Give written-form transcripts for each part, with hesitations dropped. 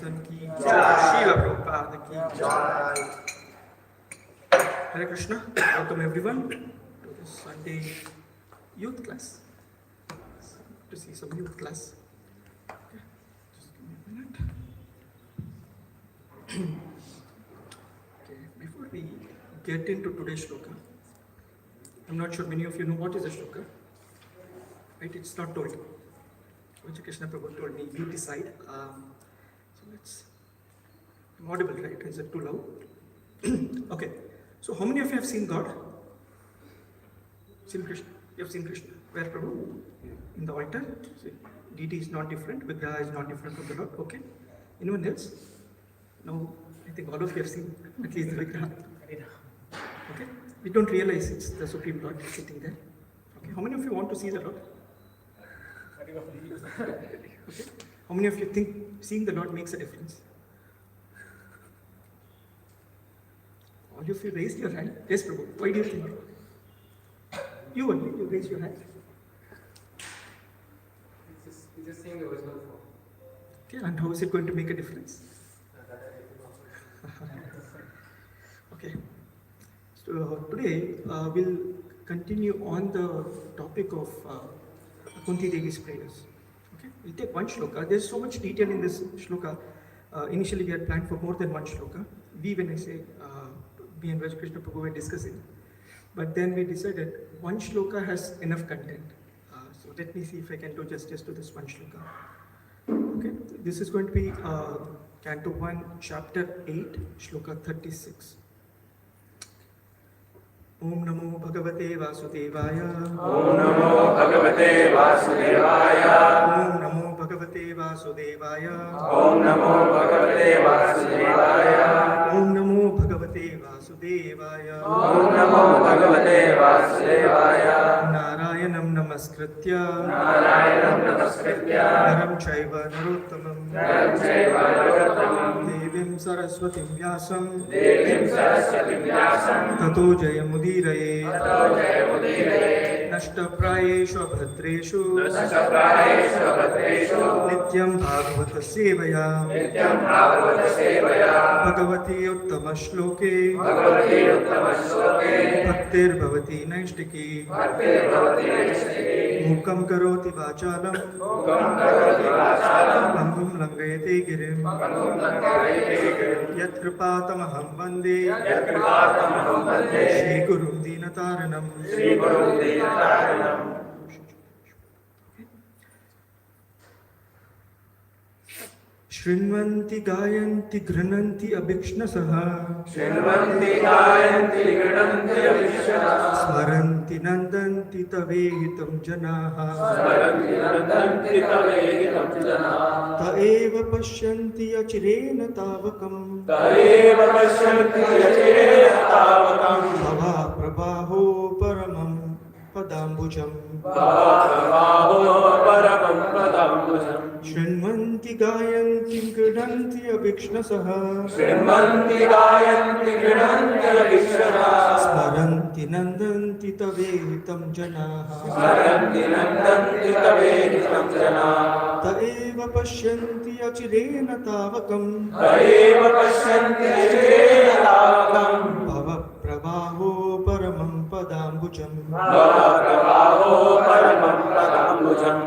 Sanatan ki jai, Srila Prabhupada ki jai. Hare Krishna, welcome everyone to this Sunday youth class. To see some youth class. Okay, just give me a minute. Okay, before we get into today's shloka, I'm not sure many of you know what is a shloka. Right, it's not told. Which Krishna Prabhu told me, you decide. So let's. I'm audible, right? Is it too loud? Okay. So how many of you have seen God? Seen Krishna? You have seen Krishna. Where, Prabhu? In the altar. See, deity is not different. Vigraha is not different from the Lord. Okay. Anyone else? No. I think all of you have seen at least the Vigraha. Okay. We don't realize it's the Supreme Lord sitting there. Okay. How many of you want to see the Lord? Okay. How many of you think seeing the Lord makes a difference? All of you raised your hand. Yes, Prabhu. Why do you think? You only. You raised your hand. It's just saying the original form. Okay. And how is it going to make a difference? Okay. So today we'll continue on the topic of Kunti Devi's prayers. Okay, we'll take one shloka. There's so much detail in this shloka. Initially, we had planned for more than one shloka. When I say, me and Krishna Prabhu were discussing. But then we decided one shloka has enough content. So let me see if I can do justice to this one shloka. Okay, this is going to be Canto 1, Chapter 8, Shloka 36. Om Namo Bhagavate Vasudevaya. Om Namo Bhagavate Vasudevaya. Om Namo Bhagavate Vasudevaya. Om Namo Bhagavate Vasudevaya. Om Namo Bhagavate Vasudevaya. Om Namo Bhagavate Vasudevaya. Narayanam Namaskritya. Narayanam Namaskritya. Naram Chaiva Narottamam. Naram Chaiva Narottamam. Devim Saraswatim Vyasam. Devim Saraswatim Vyasam. Tato Jayamudiraye. Tato Jayamudiraye. Nashtaprayeshu Abhadreshu. Nashtaprayeshu Abhadreshu. Nityam Bhagavata Sevaya. Nityam Bhagavata Sevaya. Bhagavati Uttama Shloke. Bhagavati Uttama Shloke. Bhaktir Bhavati Naishtiki. Bhaktir Bhavati Naishtiki. Mukam Karoti Vachalam. Mukam Karoti Vachalam. Pangum Langayate Girim. Pangum Langayate Girim. Yat Kripatamaham Vande. Yat Kripatamaham Vande. Shri Gurum Dinataranam. Shri Gurum Dinataranam. Shrinvanti Gayanti Grananti Abhikshnasaha. Shrinvanti Gayanti Grananti Abhikshnasaha. Smaranti Nandanti Tavehitam Janaha. Smaranti Nandanti Tavehitam Janaha. Taeva Pashyanti Achirena Tavakam. Taeva Pashyanti Achirena Tavakam. Bhava Prabhaho Paramam Padambujam. Bhava Prabhaho Paramam Padambujam. Shrinvanti Gayanti Grananti Abhikshnasaha. Shrinvanti Gayanti Grananti Abhikshnasaha. Smaranti Nandanti Tavehitam Janaha. Smaranti Nandanti Tavehitam Janaha. Taeva Pashyanti Achirena Tavakam. Taeva Pashyanti Achirena Tavakam. Bhava Prabhaho Paramam Padambujam. Bhava Prabhaho Paramam Padambujam.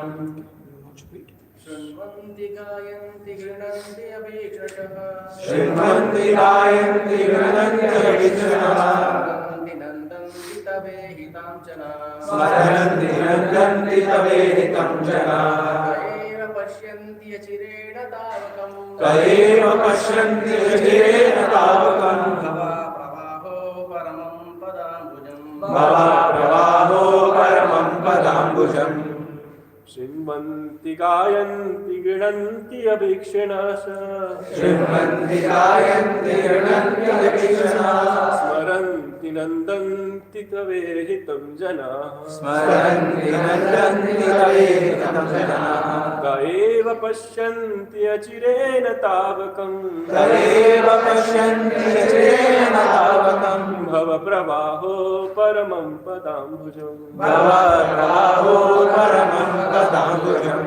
Shrinvanti Gayanti Grananti Abhikshnasaha. Shrinvanti Gayanti Grananti Abhikshnasaha. Smaranti Nandanti Tavehitam Janaha. Smaranti Nandanti Tavehitam Janaha. Taeva Pashyanti Achirena Tavakam. Taeva Pashyanti Achirena Tavakam. Bhava Prabhaho Paramam Padambujam. Bhava Prabhaho Paramam Padambujam. Shrinvanti Gayanti Grananti Abhikshnasaha. Shrinvanti Gayanti Grananti Abhikshnasaha. Smaranti Nandanti Tavehitam Janaha. Smaranti Nandanti Tavehitam Janaha. Taeva Pashyanti Achirena Tavakam. Taeva Pashyanti Achirena Tavakam. Bhava Prabhaho Paramam Padambujam. Bhava Prabhaho Paramam Padambujam.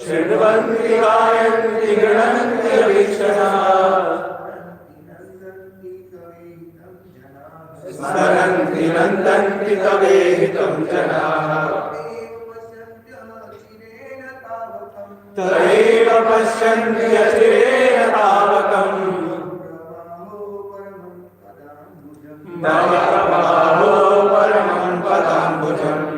शृण्वन्ति गायन्ति गृह्णन्ति अभीक्षणाः स्मरन्ति नन्दन्ति तवेहितं जनाः तदेव पश्यन्ति अचिरेण तावकम् मम प्रभावो परमं पदाम्बुजम्.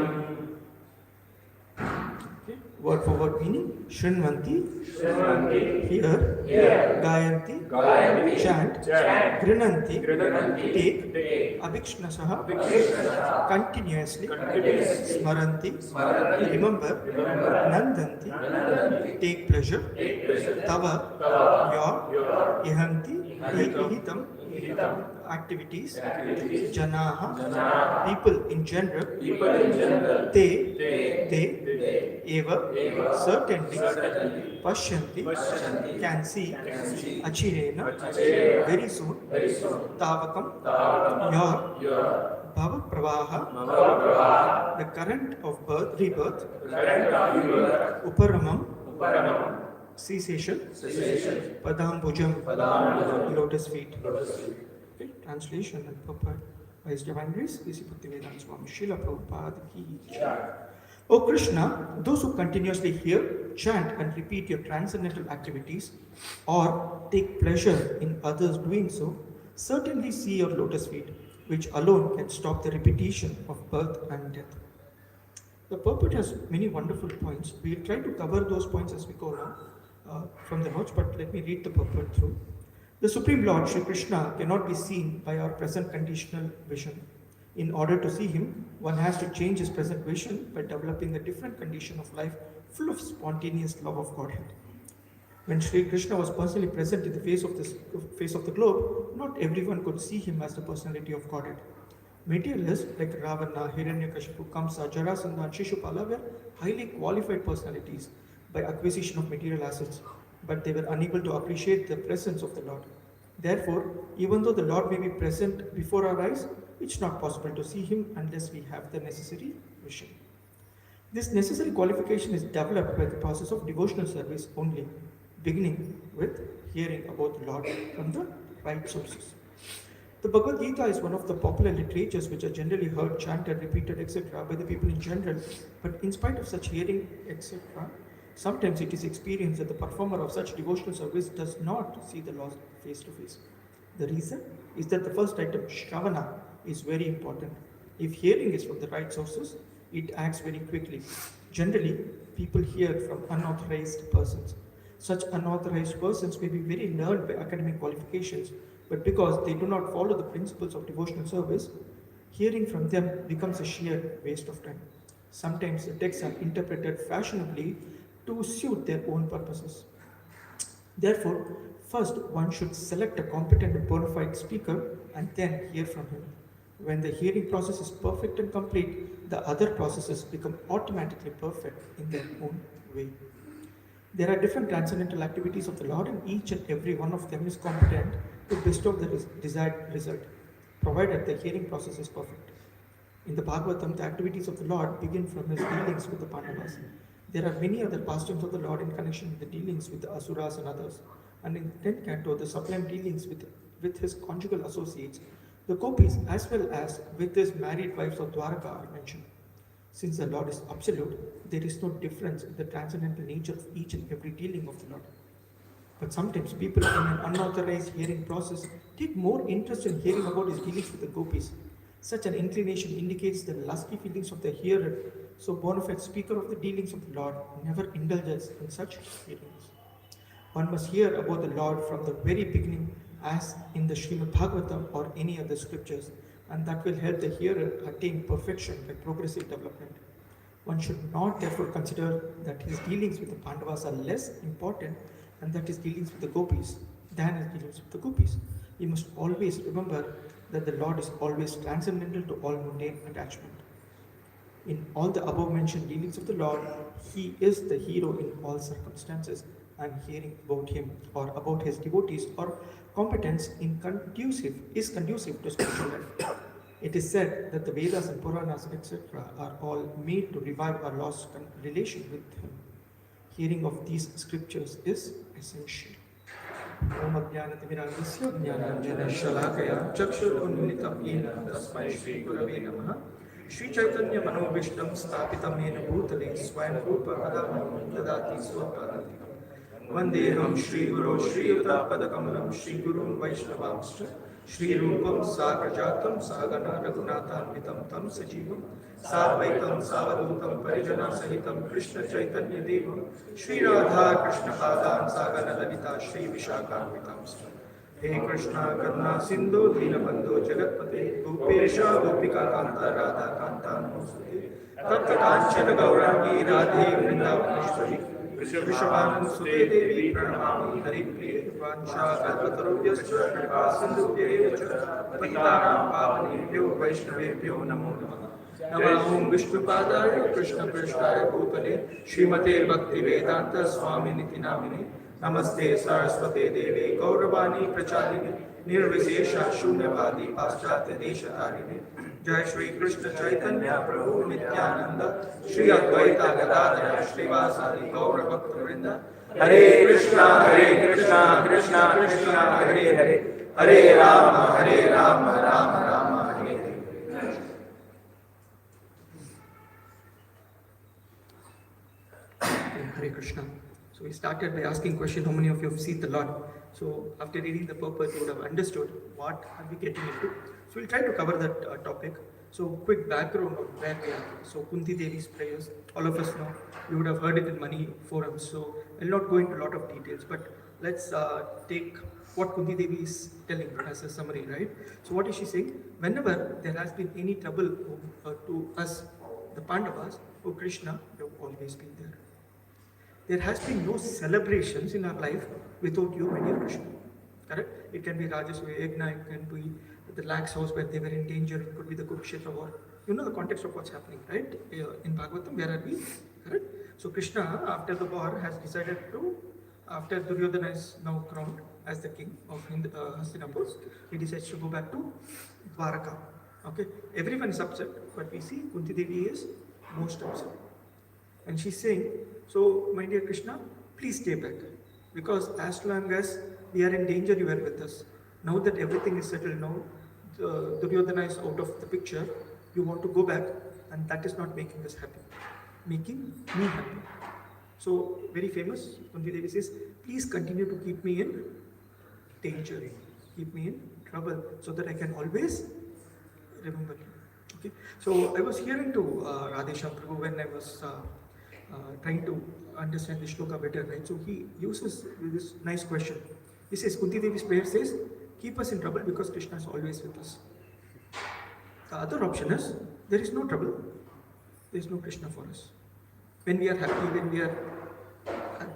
Okay. Word for word meaning. Shrinvanti, शृण्वन्ति hear, gayanti, गायन्ति chant, chant, grinanti, गृह्णन्ति take, take, abhikshnasah, अभिक्षणाः continuously, continuously, smaranti, स्मरन्ति remember, remember, nandanti, नन्दन्ति take pleasure, take pleasure, tava, तव your, your ihanti, Ihitam, hitam, हितं activities, activities, janaha, जनाः people in general, people in general, they, they eva, eva, certainly, certainly, pashyanti, पश्यन्ति can see, can see, achirena, achirena, very soon, very soon, tavakam, तावकं your, your bhava pravaha, भवप्रवाह the current of birth, rebirth, current of your uparamam, उपरमं cessation, cessation, padambujam, पदाम्बुजं lotus feet. lotus feet. Okay, translation and purport by His Divine Grace, A.C. Bhaktivedanta Swami Srila Prabhupada ki jai. O Krishna, those who continuously hear, chant and repeat your transcendental activities or take pleasure in others doing so, certainly see your lotus feet, which alone can stop the repetition of birth and death. The purport has many wonderful points. We will try to cover those points as we go along from the notes, but let me read the purport through. The Supreme Lord, Sri Krishna, cannot be seen by our present conditional vision. In order to see him, one has to change his present vision by developing a different condition of life full of spontaneous love of Godhead. When Sri Krishna was personally present in the face of the globe, not everyone could see him as the personality of Godhead. Materialists like Ravana, Hiranyakashipu, Kamsa, Jarasandha, and Shishupala were highly qualified personalities by acquisition of material assets, but they were unable to appreciate the presence of the Lord. Therefore, even though the Lord may be present before our eyes, it's not possible to see him unless we have the necessary vision. This necessary qualification is developed by the process of devotional service only, beginning with hearing about the Lord from the right sources. The Bhagavad Gita is one of the popular literatures which are generally heard, chanted, repeated, etc. by the people in general, but in spite of such hearing, etc., sometimes it is experienced that the performer of such devotional service does not see the Lord face to face. The reason is that the first item, Shravana, is very important. If hearing is from the right sources, it acts very quickly. Generally, people hear from unauthorized persons. Such unauthorized persons may be very learned by academic qualifications, but because they do not follow the principles of devotional service, hearing from them becomes a sheer waste of time. Sometimes the texts are interpreted fashionably to suit their own purposes. Therefore, first one should select a competent and bona fide speaker and then hear from him. When the hearing process is perfect and complete, the other processes become automatically perfect in their own way. There are different transcendental activities of the Lord, and each and every one of them is competent to bestow the desired result, provided the hearing process is perfect. In the Bhagavatam, the activities of the Lord begin from his dealings with the Pandavas. There are many other pastimes of the Lord in connection with the dealings with the Asuras and others. And in the 10th canto, the sublime dealings with his conjugal associates, the gopis, as well as with his married wives of Dwaraka are mentioned. Since the Lord is absolute, there is no difference in the transcendental nature of each and every dealing of the Lord. But sometimes people in an unauthorized hearing process take more interest in hearing about his dealings with the gopis. Such an inclination indicates the lusty feelings of the hearer, so bona fide speaker of the dealings of the Lord never indulges in such hearings. One must hear about the Lord from the very beginning, as in the Srimad Bhagavatam or any other scriptures, and that will help the hearer attain perfection by progressive development. One should not therefore consider that his dealings with the Pandavas are less important and that his dealings with the gopis than his dealings with the gopis. We must always remember that the Lord is always transcendental to all mundane attachment. In all the above mentioned dealings of the Lord, he is the hero in all circumstances, and hearing about him or about his devotees or competence is conducive to spiritual life. It is said that the Vedas and Puranas, etc., are all made to revive our lost relation with him. hearing of these scriptures is essential. Om Ajnanatimirandasya Jnananjana Shalakaya Chakshurunmilitam Yena Tasmai Shri Gurave Namaha Shri Chaitanya Manobishtam Stapitam Yena Bhutale Swayam Rupa Kadam Dadati Swapadantikam Vandeham Shri Guru Shri Yuta Padakamalam Shri Guru Vaishnavamscha Shri Rupam Sagrajatam Sagana Raghunathanvitam Tam Sajivam Sadvaitam Savadutam Parijana Sahitam Krishna Chaitanya Devam Shri Radha Krishna Padan Sagana Lalita Shri Vishakhanvitam He Krishna Karna Sindhu Dinabandhu Jagatpate Gopesha Gopika Kanta Radha Kanta Namaste Tapta Kanchana Gaurangi Radhe Vrindavaneshwari Vrishabhanam Sute Devi Pranamami Hari Priye Vansha Kalpatarubhyascha Kripa Sindhubhyaeva Patitanam Pavanebhyo Vaishnavebhyo Namo Namaha Namo Om Vishnupadaya Krishna Prishtaya Bhutale Srimate Bhakti Vedanta Swami Niti Namine Namaste Saraswate Devi Gauravani Pracharine Nirvisesha Shunyavadi Paschatya Deshatarine Jai Shri Krishna Chaitanya Prabhu Nityananda Shri Advaita Gadadara Srivasadi Gaura Bhaktivinoda Hare Krishna Krishna Krishna Hare Hare Hare Rama Rama Rama Hare Hare. Hare Krishna. So we started by asking question, how many of you have seen the Lord? So after reading the purpose, you would have understood what are we getting into. So we'll try to cover that topic. So quick background of where we are. So Kunti Devi's prayers, all of us know, you would have heard it in many forums. So I'll not go into a lot of details, but let's take what Kunti Devi is telling as a summary, right? So what is she saying? Whenever there has been any trouble to us, the Pandavas, oh Krishna, you have always been there. There has been no celebrations in our life without you, my dear Krishna. Correct? It can be Rajasva Yajna, it can be the lakh's house where they were in danger, it could be the Kurukshetra war. You know the context of what's happening, right? In Bhagavatam, where are we? Correct? So Krishna, after the war, has decided to, after Duryodhana is now crowned as the king of Hastinapur, he decides to go back to Dwaraka. Okay? Everyone is upset, but we see Kunti Devi is most upset. And she's saying, so my dear Krishna, please stay back. Because as long as we are in danger, you are with us. Now that everything is settled now, Duryodhana is out of the picture, you want to go back, and that is not making us happy. Making me happy. So, very famous, Kunti Devi says, please continue to keep me in danger. Keep me in trouble, so that I can always remember you. Okay. So, I was hearing to Radhesham Prabhu when I was trying to understand the shloka better, right? So he uses this nice question. He says, Kunti Devi's prayer says, keep us in trouble because Krishna is always with us. The other option is, there is no trouble, there is no Krishna for us. When we are happy, when we are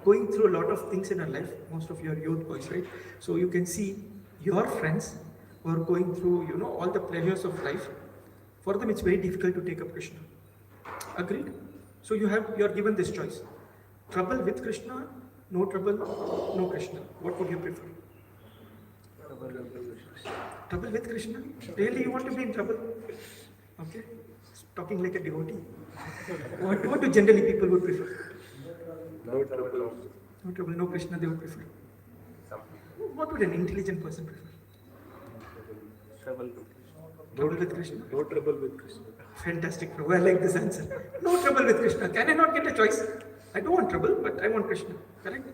going through a lot of things in our life, most of your youth boys, right? So you can see your friends who are going through, all the pleasures of life. For them, it's very difficult to take up Krishna. Agreed? So you are given this choice. Trouble with Krishna, no trouble, no Krishna. What would you prefer? Trouble with Krishna? Really, you want to be in trouble? Okay. Talking like a devotee. What do generally people would prefer? No trouble. No trouble, no Krishna, they would prefer. What would an intelligent person prefer? Trouble. Trouble with Krishna? No trouble with Krishna. Fantastic, Prabhu. I like this answer. No trouble with Krishna. Can I not get a choice? I don't want trouble, but I want Krishna. Correct?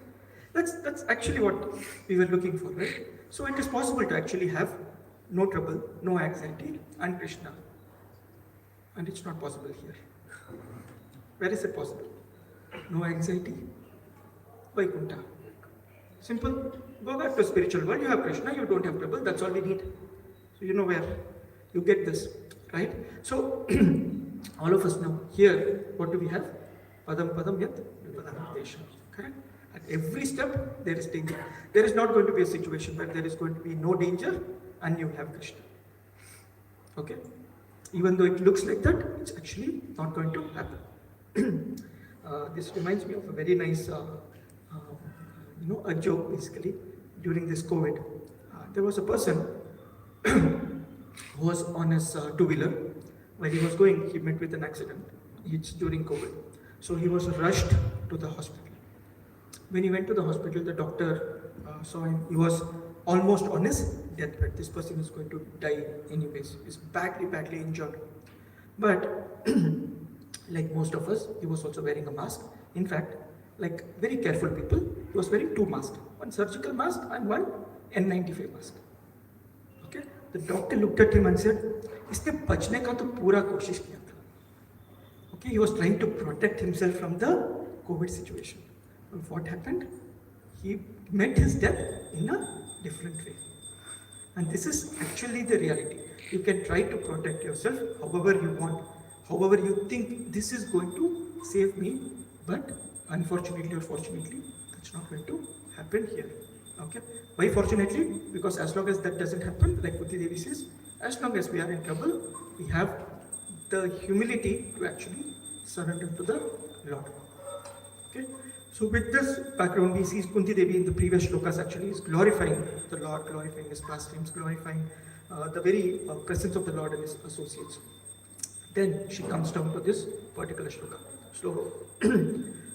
That's actually what we were looking for, right? So it is possible to actually have no trouble, no anxiety, and Krishna. And it's not possible here. Where is it possible? No anxiety, Vaikuntha. Simple. Go back to spiritual world. You have Krishna, you don't have trouble. That's all we need. So you know where you get this. Right? So, all of us know here, what do we have? Padam Padam Yat Vipadam Desha. Correct? At every step, there is danger. There is not going to be a situation where there is going to be no danger and you have Krishna. Okay? Even though it looks like that, it's actually not going to happen. This reminds me of a very nice, a joke basically during this COVID. There was a person who was on his two-wheeler. Where he was going, he met with an accident. It's during COVID. So he was rushed to the hospital. When he went to the hospital, the doctor saw him. He was almost on his deathbed. This person is going to die anyways. He's badly, badly injured. But like most of us, he was also wearing a mask. In fact, like very careful people, he was wearing two masks, one surgical mask and one N95 mask. Okay, the doctor looked at him and said, "इसने बचने का तो पूरा कोशिश किया था." Okay, he was trying to protect himself from the COVID situation. But what happened? He met his death in a different way. And this is actually the reality. You can try to protect yourself however you want, however you think this is going to save me, but unfortunately or fortunately, that's not going to happen here. Okay? Why fortunately? Because as long as that doesn't happen, like Puti Devi says, as long as we are in trouble, we have the humility to actually surrender to the Lord. Okay? So with this background, we see Kunti Devi in the previous shlokas actually is glorifying the Lord, glorifying his pastimes, glorifying the very presence of the Lord and his associates. Then she comes down to this particular shloka.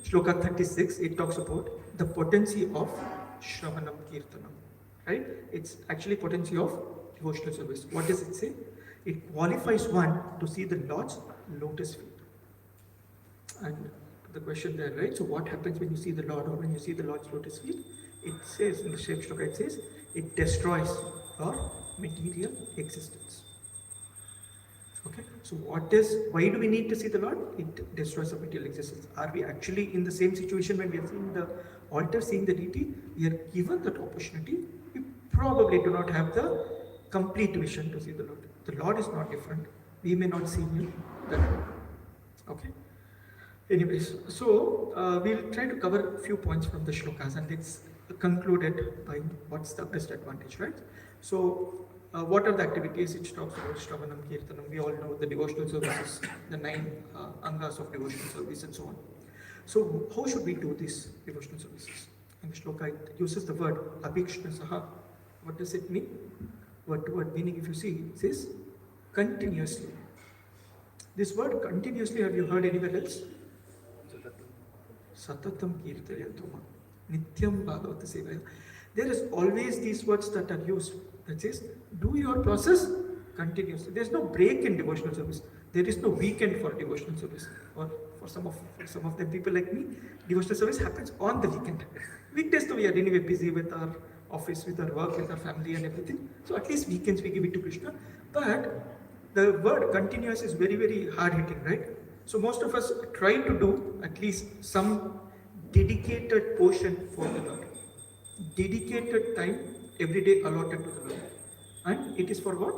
Shloka 36, it talks about the potency of Shravanam Kirtanam. Right? It's actually potency of devotional service. What does it say? It qualifies one to see the Lord's lotus feet. And the question there, right? So what happens when you see the Lord or when you see the Lord's lotus feet? It says in the same shloka, it says it destroys your material existence. Okay, so why do we need to see the Lord? It destroys our material existence. Are we actually in the same situation when we are seeing the altar, seeing the deity? We are given that opportunity. We probably do not have the complete vision to see the Lord. The Lord is not different. We may not see him that way. Okay. Anyways, so we'll try to cover a few points from the shlokas and it's concluded by what's the best advantage, right? So, what are the activities? It talks about Shravanam Kirtanam. We all know the devotional services, the 9 angas of devotional service and so on. So, how should we do these devotional services? In shloka, it uses the word abhikshnasaha. What does it mean? Word to word meaning, if you see, it says continuously. This word continuously, have you heard anywhere else? Satatam kirtayatuma, nityam bhagavata sevaya. There is always these words that are used. That says, do your process continuously. There is no break in devotional service. There is no weekend for devotional service. Or for some of them, people like me, devotional service happens on the weekend. Weekdays, though, we are anyway busy with our office, with our work, with our family and everything. So at least weekends we give it to Krishna. But the word continuous is very, very hard hitting, right? So most of us try to do at least some dedicated portion for the Lord. Dedicated time every day allotted to the Lord. And it is for what?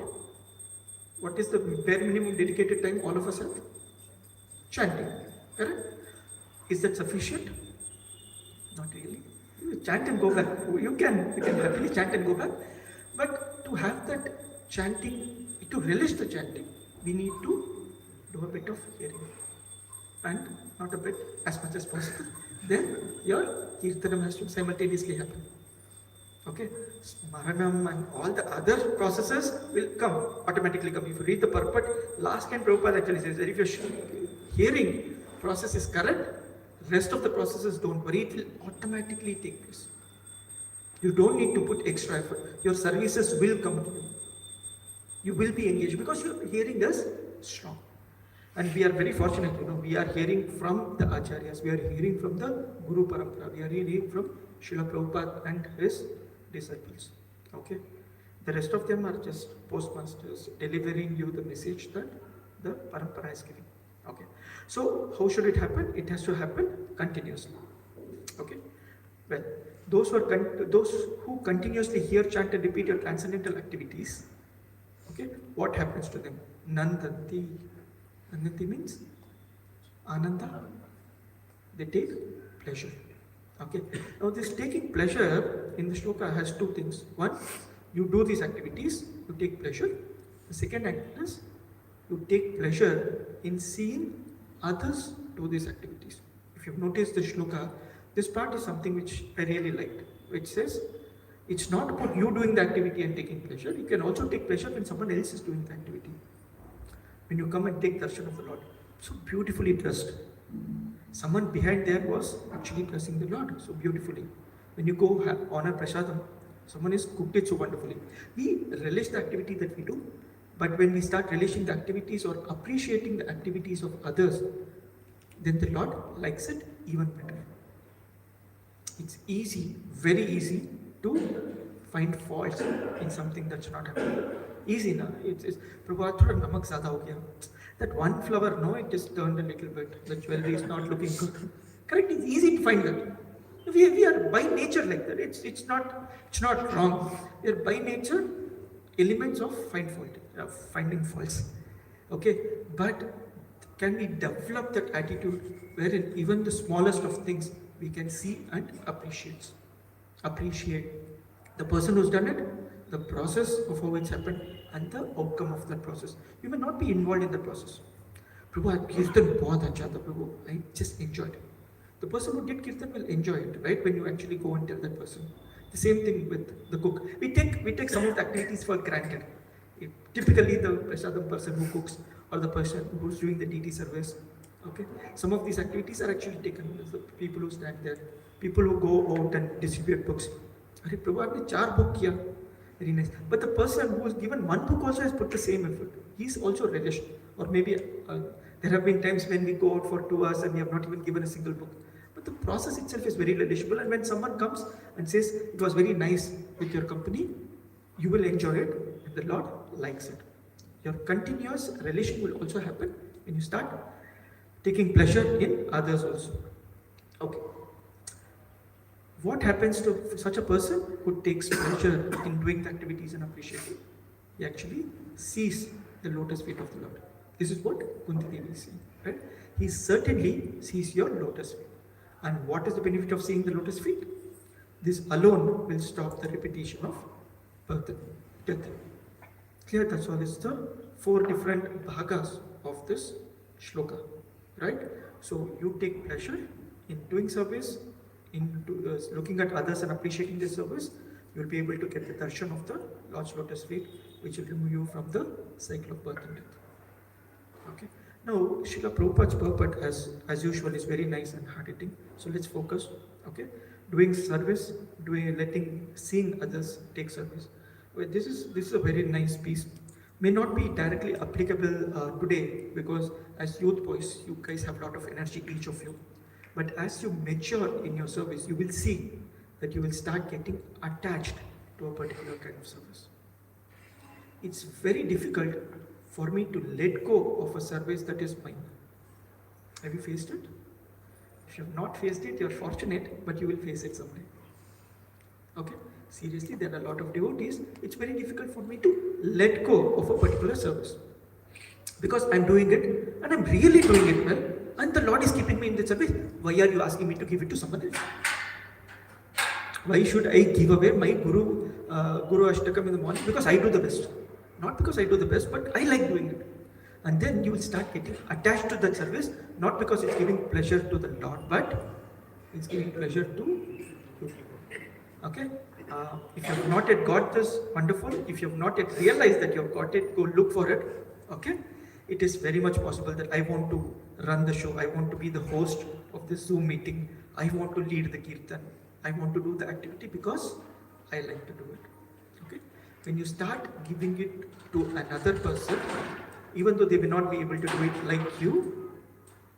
What is the bare minimum dedicated time all of us have? Chanting. Correct? Is that sufficient? Not really. You chant and go back. You can happily chant and go back. But to have that chanting, to relish the chanting, we need to do a bit of hearing. And not a bit, as much as possible. Then your kirtanam has to simultaneously happen. Okay, Smaranam and all the other processes will automatically come. If you read the purport, last time Prabhupada actually says that if your hearing process is correct, rest of the processes, don't worry, it will automatically take place. You don't need to put extra effort. Your services will come to you. You will be engaged because your hearing is strong. And we are very fortunate, we are hearing from the Acharyas, we are hearing from the Guru Parampara, we are hearing from Srila Prabhupada and his disciples. Okay? The rest of them are just postmasters delivering you the message that the Parampara is giving. Okay? So, how should it happen? It has to happen continuously. Okay? Well, those who continuously hear, chant and repeat your transcendental activities, okay, what happens to them? Nandanti. Nandanti means Ananda. They take pleasure. Okay. Now this taking pleasure in the shloka has two things. One, you do these activities, you take pleasure. The second act is you take pleasure in seeing others do these activities. If you've noticed the shloka, this part is something which I really liked, which says, it's not about you doing the activity and taking pleasure. You can also take pleasure when someone else is doing the activity. When you come and take darshan of the Lord, so beautifully dressed. Someone behind there was actually blessing the Lord so beautifully. When you go honor prasadam, someone is cooked it so wonderfully. We relish the activity that we do, but when we start relishing the activities or appreciating the activities of others, then the Lord likes it even better. It's easy, very easy to find faults in something that's not happening. Easy, na? It's Prabhu, thoda namak zyada ho gaya. That one flower, no, it just turned a little bit. The jewelry is not looking good. Correct? It's easy to find that. We are by nature like that. It's not wrong. We are by nature elements of finding faults. Okay, but can we develop that attitude wherein even the smallest of things we can see and appreciate the person who's done it, the process of how it's happened, and the outcome of that process. You may not be involved in the process. Prabhu, Kirtan bahut acha tha, Prabhu. I just enjoyed it. The person who did Kirtan will enjoy it, right? When you actually go and tell that person. The same thing with the cook. We take some of the activities for granted. Typically, the prasadam person who cooks or the person who's doing the DT service, okay? Some of these activities are actually taken as the people who stand there, people who go out and distribute books. Arey Prabhu, aapne 4 book kiya. Very nice. But the person who has given 1 book also has put the same effort. He's also relished. Or maybe there have been times when we go out for 2 hours and we have not even given a single book. But the process itself is very relishable. And when someone comes and says, it was very nice with your company, you will enjoy it and the Lord likes it. Your continuous relation will also happen when you start taking pleasure in others also. Okay. What happens to such a person who takes pleasure in doing the activities and appreciating? He actually sees the lotus feet of the Lord. This is what Kunti Devi is saying. Right? He certainly sees your lotus feet. And what is the benefit of seeing the lotus feet? This alone will stop the repetition of birth and death. Clear? That's all. It's the 4 different bhagas of this shloka. Right? So you take pleasure in doing service, in looking at others and appreciating their service, you will be able to get the darshan of the Lord's lotus feet, which will remove you from the cycle of birth and death. Okay. Now, Srila Prabhupada's purport, as usual, is very nice and hard-hitting. So let's focus. Okay. Doing service, seeing others take service. Well, this is a very nice piece. May not be directly applicable today because as youth boys, you guys have a lot of energy, each of you. But as you mature in your service, you will see that you will start getting attached to a particular kind of service. It's very difficult for me to let go of a service that is mine. Have you faced it? If you have not faced it, you're fortunate, but you will face it someday. Okay? Seriously, there are a lot of devotees. It's very difficult for me to let go of a particular service. Because I'm doing it, and I'm really doing it well, and the Lord is keeping me in the service. Why are you asking me to give it to someone else? Why should I give away my Guru Ashtakam in the morning? Because I do the best. Not because I do the best, but I like doing it. And then you will start getting attached to that service, not because it's giving pleasure to the Lord, but it's giving pleasure to you. Okay? If you have not yet got this, wonderful. If you have not yet realized that you have got it, go look for it. Okay? It is very much possible that I want to run the show. I want to be the host of this Zoom meeting. I want to lead the kirtan. I want to do the activity because I like to do it. Okay? When you start giving it to another person, even though they may not be able to do it like you,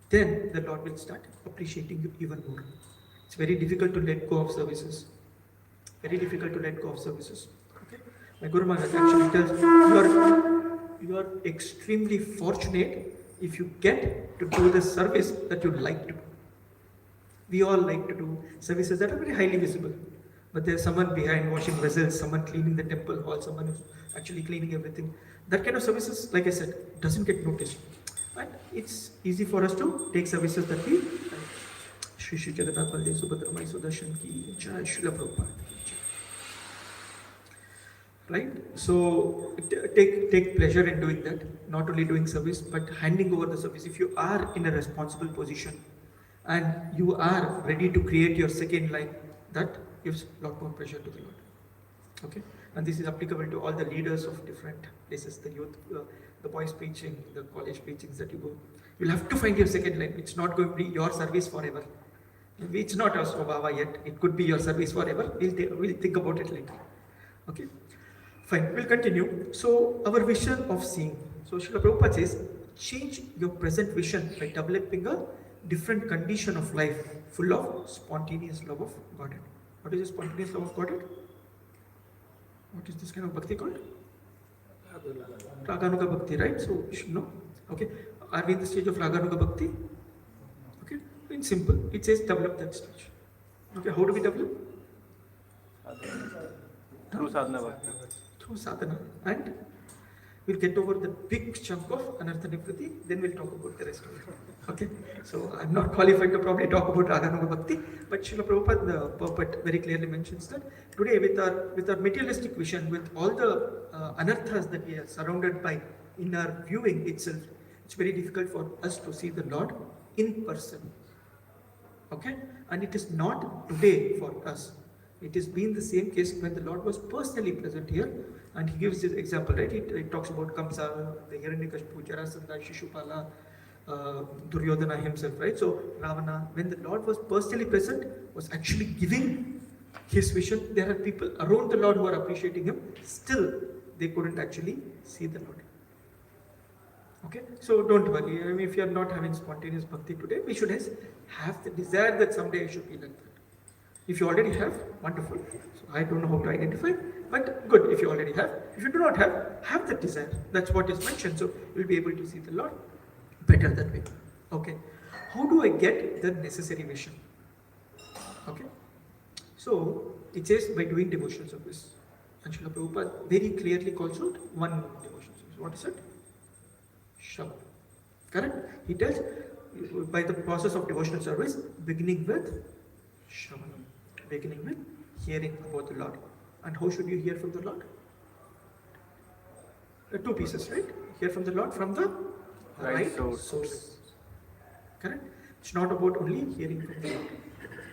then the Lord will start appreciating you even more. It's very difficult to let go of services. Very difficult to let go of services. Okay? My Guru Maharaj actually tells you are extremely fortunate if you get to do the service that you like to do. We all like to do services that are very highly visible. But there's someone behind washing vessels, someone cleaning the temple hall, someone who's actually cleaning everything. That kind of services, like I said, doesn't get noticed. And it's easy for us to take services that we like. Shri Shri Jagannath Baldev Subhadramai Sudarshan Ki Jai, Srila Prabhupada Ki Jai. Right? So take pleasure in doing that. Not only doing service, but handing over the service. If you are in a responsible position and you are ready to create your second line, that gives a lot more pressure to the Lord. Okay? And this is applicable to all the leaders of different places, the youth, the boys preaching, the college preachings that you go, you'll have to find your second line. It's not going to be your service forever. It's not our Swabhava yet. It could be your service forever. We'll think about it later. Okay, fine. We'll continue. So our vision of seeing. So Srila Prabhupada says, change your present vision by developing a different condition of life full of spontaneous love of Godhead. What is a spontaneous love of Godhead? What is this kind of bhakti called? Raganuga Bhakti, right? So you should know. Okay. Are we in the stage of Raganuga Bhakti? Okay. In simple, it says develop that stage. Okay. How do we develop? Through sadhana bhakti. Through sadhana. And we'll get over the big chunk of Anartha Nivriti, then we'll talk about the rest of it. Okay. So I'm not qualified to probably talk about Raganuga Bhakti, but Srila Prabhupada, the Purport, very clearly mentions that today with our materialistic vision, with all the anarthas that we are surrounded by in our viewing itself, it's very difficult for us to see the Lord in person. Okay? And it is not today for us. It has been the same case when the Lord was personally present here, and he gives this example, right? It talks about Kamsa, the Hiranyakashipu, Jarasandha, Shishupala, Duryodhana himself, right? So Ravana, when the Lord was personally present, was actually giving his vision. There are people around the Lord who are appreciating him. Still, they couldn't actually see the Lord. Okay, so don't worry. I mean, if you are not having spontaneous bhakti today, we should have the desire that someday I should be like that. If you already have, wonderful. So I don't know how to identify, but good if you already have. If you do not have that desire. That's what is mentioned. So you'll be able to see the Lord better that way. Okay. How do I get the necessary vision? Okay. So it says by doing devotional service. And Srila Prabhupada very clearly calls out one devotional service. What is it? Shravan. Correct? He tells by the process of devotional service, beginning with Shravan, beginning with hearing about the Lord. And how should you hear from the Lord? Two pieces, right? Hear from the Lord from the right source. Correct? It's not about only hearing from the Lord.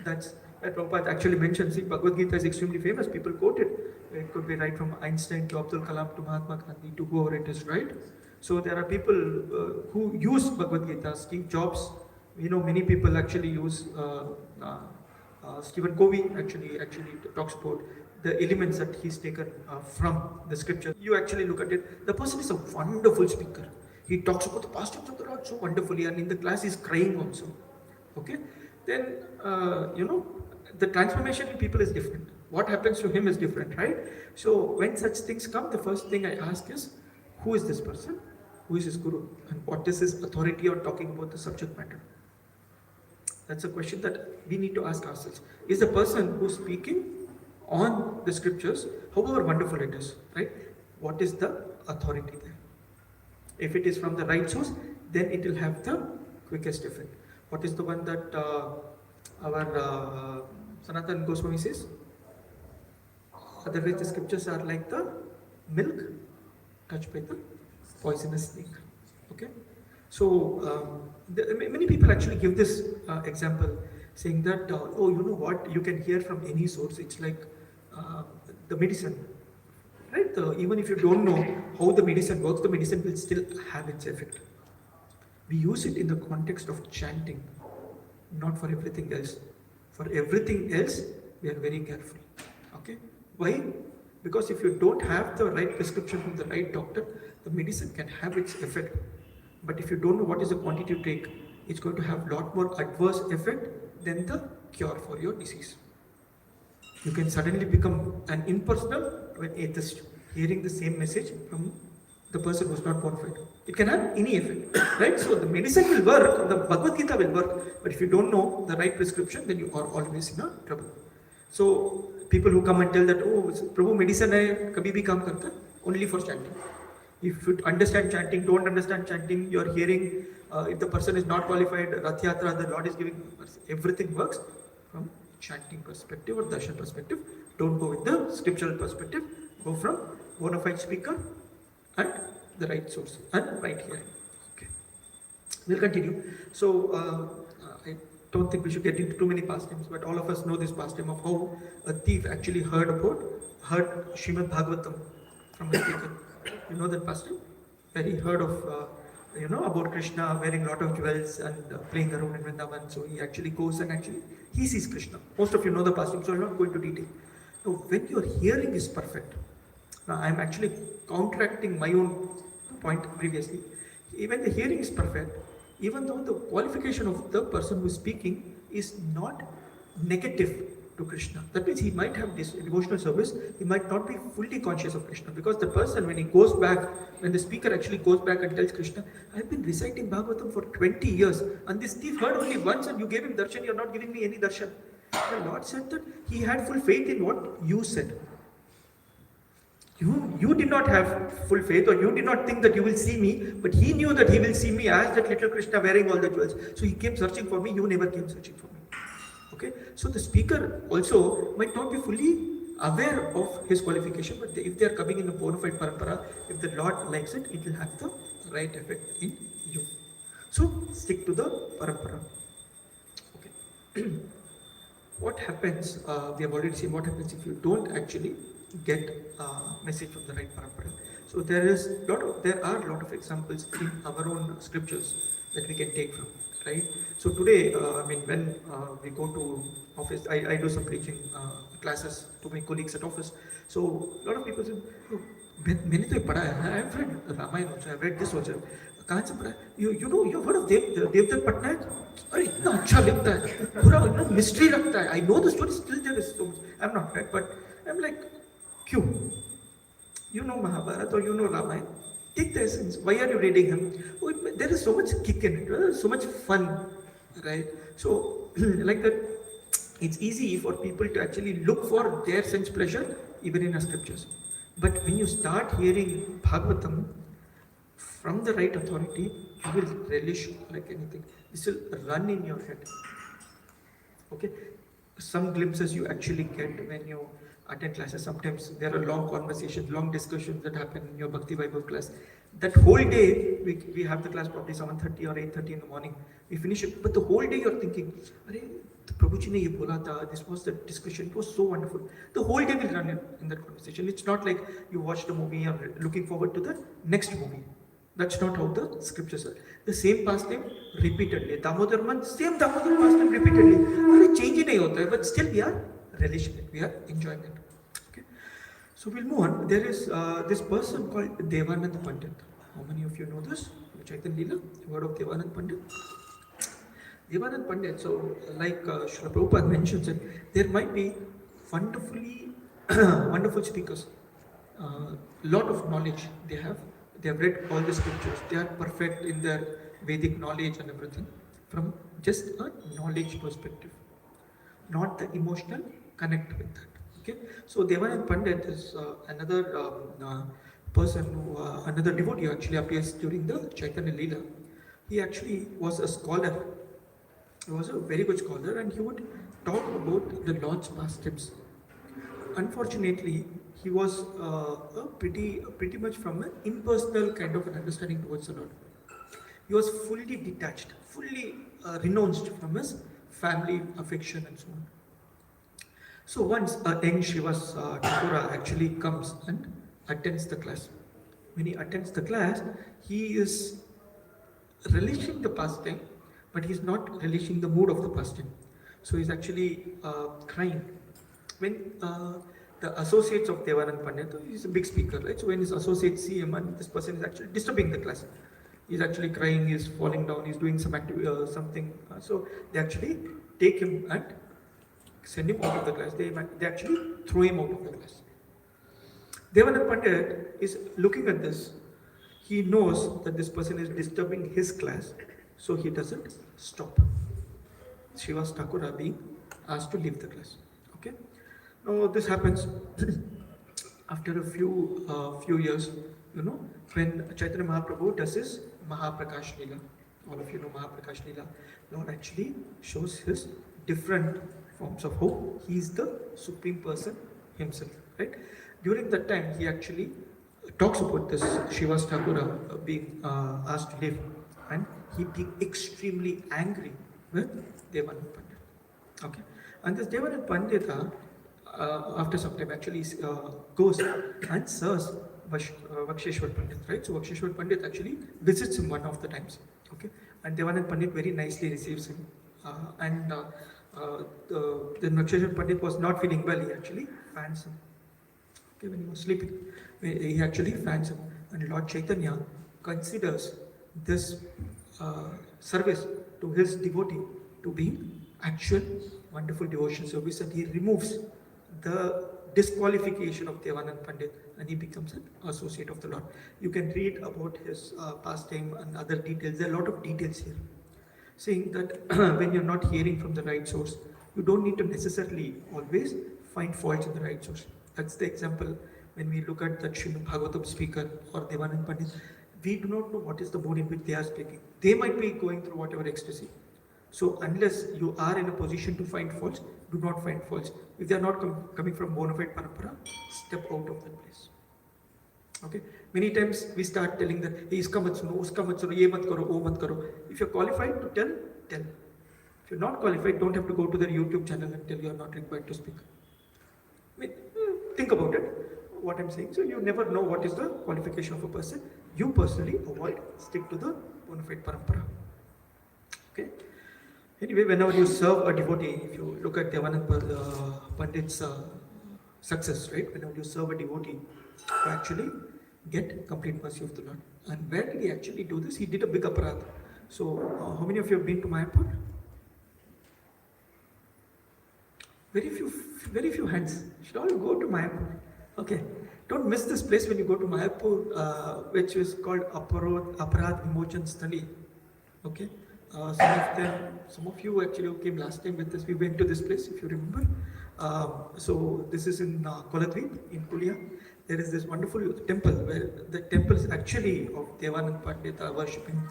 That's what Prabhupada actually mentions. See, Bhagavad Gita is extremely famous. People quote it. It could be right from Einstein to Abdul Kalam to Mahatma Gandhi to whoever it is, right? So there are people who use Bhagavad Gita. Steve Jobs, many people actually use. Stephen Covey actually talks about the elements that he's taken from the scripture. You actually look at it. The person is a wonderful speaker. He talks about the pastimes of the Lord so wonderfully, and in the class he's crying also. Okay, then the transformation in people is different. What happens to him is different, right? So when such things come, the first thing I ask is, who is this person? Who is his guru? And what is his authority on talking about the subject matter? That's a question that we need to ask ourselves. Is the person who's speaking on the scriptures, however wonderful it is, right? What is the authority there? If it is from the right source, then it will have the quickest effect. What is the one that our Sanatan Goswami says? Otherwise, the scriptures are like the milk touched by the poisonous snake. Okay? So, many people actually give this example, saying that, you know what, you can hear from any source. It's like the medicine, right? Even if you don't know how the medicine works, the medicine will still have its effect. We use it in the context of chanting, not for everything else. For everything else, we are very careful. Okay? Why? Because if you don't have the right prescription from the right doctor, the medicine can have its effect. But if you don't know what is the quantity to take, it's going to have a lot more adverse effect than the cure for your disease. You can suddenly become an impersonal to an atheist, hearing the same message from the person who is not qualified. It can have any effect, right? So the medicine will work, the Bhagavad Gita will work, but if you don't know the right prescription, then you are always in a trouble. So people who come and tell that, oh, Prabhu, medicine hai, kabhi bhi kaam karta, only for chanting. If you understand chanting, don't understand chanting, you are hearing, if the person is not qualified, Rath Yatra, the Lord is giving, everything works from chanting perspective or darshan perspective. Don't go with the scriptural perspective, go from bona fide speaker and the right source and right hearing. Okay. We'll continue. So, I don't think we should get into too many pastimes, but all of us know this pastime of how a thief actually heard Srimad Bhagavatam from the speaker. You know that pastime? where he heard of, about Krishna wearing a lot of jewels and playing around in Vrindavan. So he actually goes and actually he sees Krishna. Most of you know the past, so I'm not going to detail. Now, when your hearing is perfect, now I'm actually counteracting my own point previously. Even the hearing is perfect, even though the qualification of the person who is speaking is not negative to Krishna. That means he might have this devotional service, he might not be fully conscious of Krishna. Because the person, when he goes back, when the speaker actually goes back and tells Krishna, I've been reciting Bhagavatam for 20 years, and this thief heard only once and you gave him darshan, you're not giving me any darshan. The Lord said that he had full faith in what you said. You did not have full faith, or you did not think that you will see me, but he knew that he will see me as that little Krishna wearing all the jewels. So he came searching for me, you never came searching for me. Okay, so the speaker also might not be fully aware of his qualification, but if they are coming in a bona fide parampara, if the Lord likes it, it will have the right effect in you. So stick to the parampara. Okay. What happens, we have already seen what happens if you don't actually get a message from the right parampara. So there are a lot of examples in our own scriptures that we can take from, right? So today, when we go to office, I do some preaching classes to my colleagues at office. So a lot of people say, "Oh, मैंने तो ये पढ़ा है, I've read Ramayana also, I've read this also, कहाँ से पढ़ा है? You've heard of Devdutt Patnaik? अरे इतना अच्छा लिखता है, पूरा mystery रखता है. I know the story, still there is so much. I'm not right, but I'm like, क्यों? You know Mahabharata or you know Ramayana. Take the essence. Why are you reading him? Oh, there is so much kick in it. There is so much fun, right? So, like that, it's easy for people to actually look for their sense pleasure even in our scriptures. But when you start hearing Bhagavatam from the right authority, you will relish like anything. This will run in your head. Okay? Some glimpses you actually get when you attend classes. Sometimes there are long conversations, long discussions that happen in your Bhakti Bible class. That whole day, we have the class probably 7:30 or 8:30 in the morning. We finish it, but the whole day you're thinking, Prabhu ji ne ye bola tha, this was the discussion, it was so wonderful. The whole day will run in that conversation. It's not like you watched a movie or looking forward to the next movie. That's not how the scriptures are. The same pastime repeatedly. Damodar month, same Damodar pastime repeatedly. Change nahi hota hai, but still we are relishing it, we are enjoying it. Okay. So we'll move on. There is this person called Devanand Pandit. How many of you know this? Chaitanya Leela, you heard of Devanand Pandit? Devanand Pandit, so like Srila Prabhupada mentions it, there might be wonderfully wonderful speakers. Lot of knowledge they have. They have read all the scriptures. They are perfect in their Vedic knowledge and everything from just a knowledge perspective, not the emotional connect with that. Okay, so Devanand Pandit is another person who, another devotee who actually appears during the Chaitanya Leela. He actually was a scholar. He was a very good scholar, and he would talk about the Lord's pastimes. Unfortunately, he was pretty much from an impersonal kind of an understanding towards the Lord. He was fully detached, fully renounced from his family affection and so on. So once a young Shivas Thakura actually comes and attends the class. When he attends the class, he is relishing the pastime, but he's not relishing the mood of the pastime. So he's actually crying. When the associates of Devanand Pandit, he's a big speaker, right? So when his associates see him and this person is actually disturbing the class, he's actually crying, he's falling down, he's doing some activity, something. So they actually take him and send him out of the class. They actually throw him out of the class. Devanand Pandit is looking at this. He knows that this person is disturbing his class, so he doesn't stop. Shivas Thakura being asked to leave the class. Okay. Now this happens after a few years. You know, when Chaitanya Mahaprabhu does his Mahaprakash Leela. All of you know Mahaprakash Leela. Lord actually shows his different forms of how he is the supreme person himself. Right. During that time, he actually talks about this Shivas Thakura being asked to leave, and he being extremely angry with Devanand Pandit. Okay, and this Devanand Pandita, after some time, actually goes and serves Vaksheshwar Pandit, right? So Vaksheshwar Pandit actually visits him one of the times, okay? And Devanand Pandit very nicely receives him. Then Vaksheshwar Pandit was not feeling well, he actually fans him. Okay, when he was sleeping, he actually fans him. And Lord Chaitanya considers this service to his devotee to be actual wonderful devotion service, and he removes the disqualification of Devanand Pandit and he becomes an associate of the Lord. You can read about his pastime and other details. There are a lot of details here, saying that when you're not hearing from the right source, you don't need to necessarily always find faults in the right source. That's the example when we look at that Srimad Bhagavatam speaker or Devanand Pandit. We do not know what is the mode in which they are speaking. They might be going through whatever ecstasy. So unless you are in a position to find faults, do not find faults. If they are not coming from bona fide parampara, step out of that place. Okay. Many times we start telling that he is kamatsuno, ye mat karo, o mat karo. If you're qualified to tell, tell. If you're not qualified, don't have to go to their YouTube channel and tell you are not required to speak. I mean, think about it, what I'm saying. So you never know what is the qualification of a person. You personally avoid, stick to the bona fide parampara. Okay. Anyway, whenever you serve a devotee, if you look at Devanand Pandit's success, right? Whenever you serve a devotee, you actually get complete mercy of the Lord. And where did he actually do this? He did a big aparadha. So, how many of you have been to Mayapur? Very few hands. You should all go to Mayapur. Okay. Don't miss this place when you go to Mayapur, which is called Aparad Vimochan Sthali. Okay. Some of you actually who came last time with us, we went to this place, if you remember. So this is in Koladweep, in Kulia. There is this wonderful temple where the temple is actually of Devanand Pandit worshipping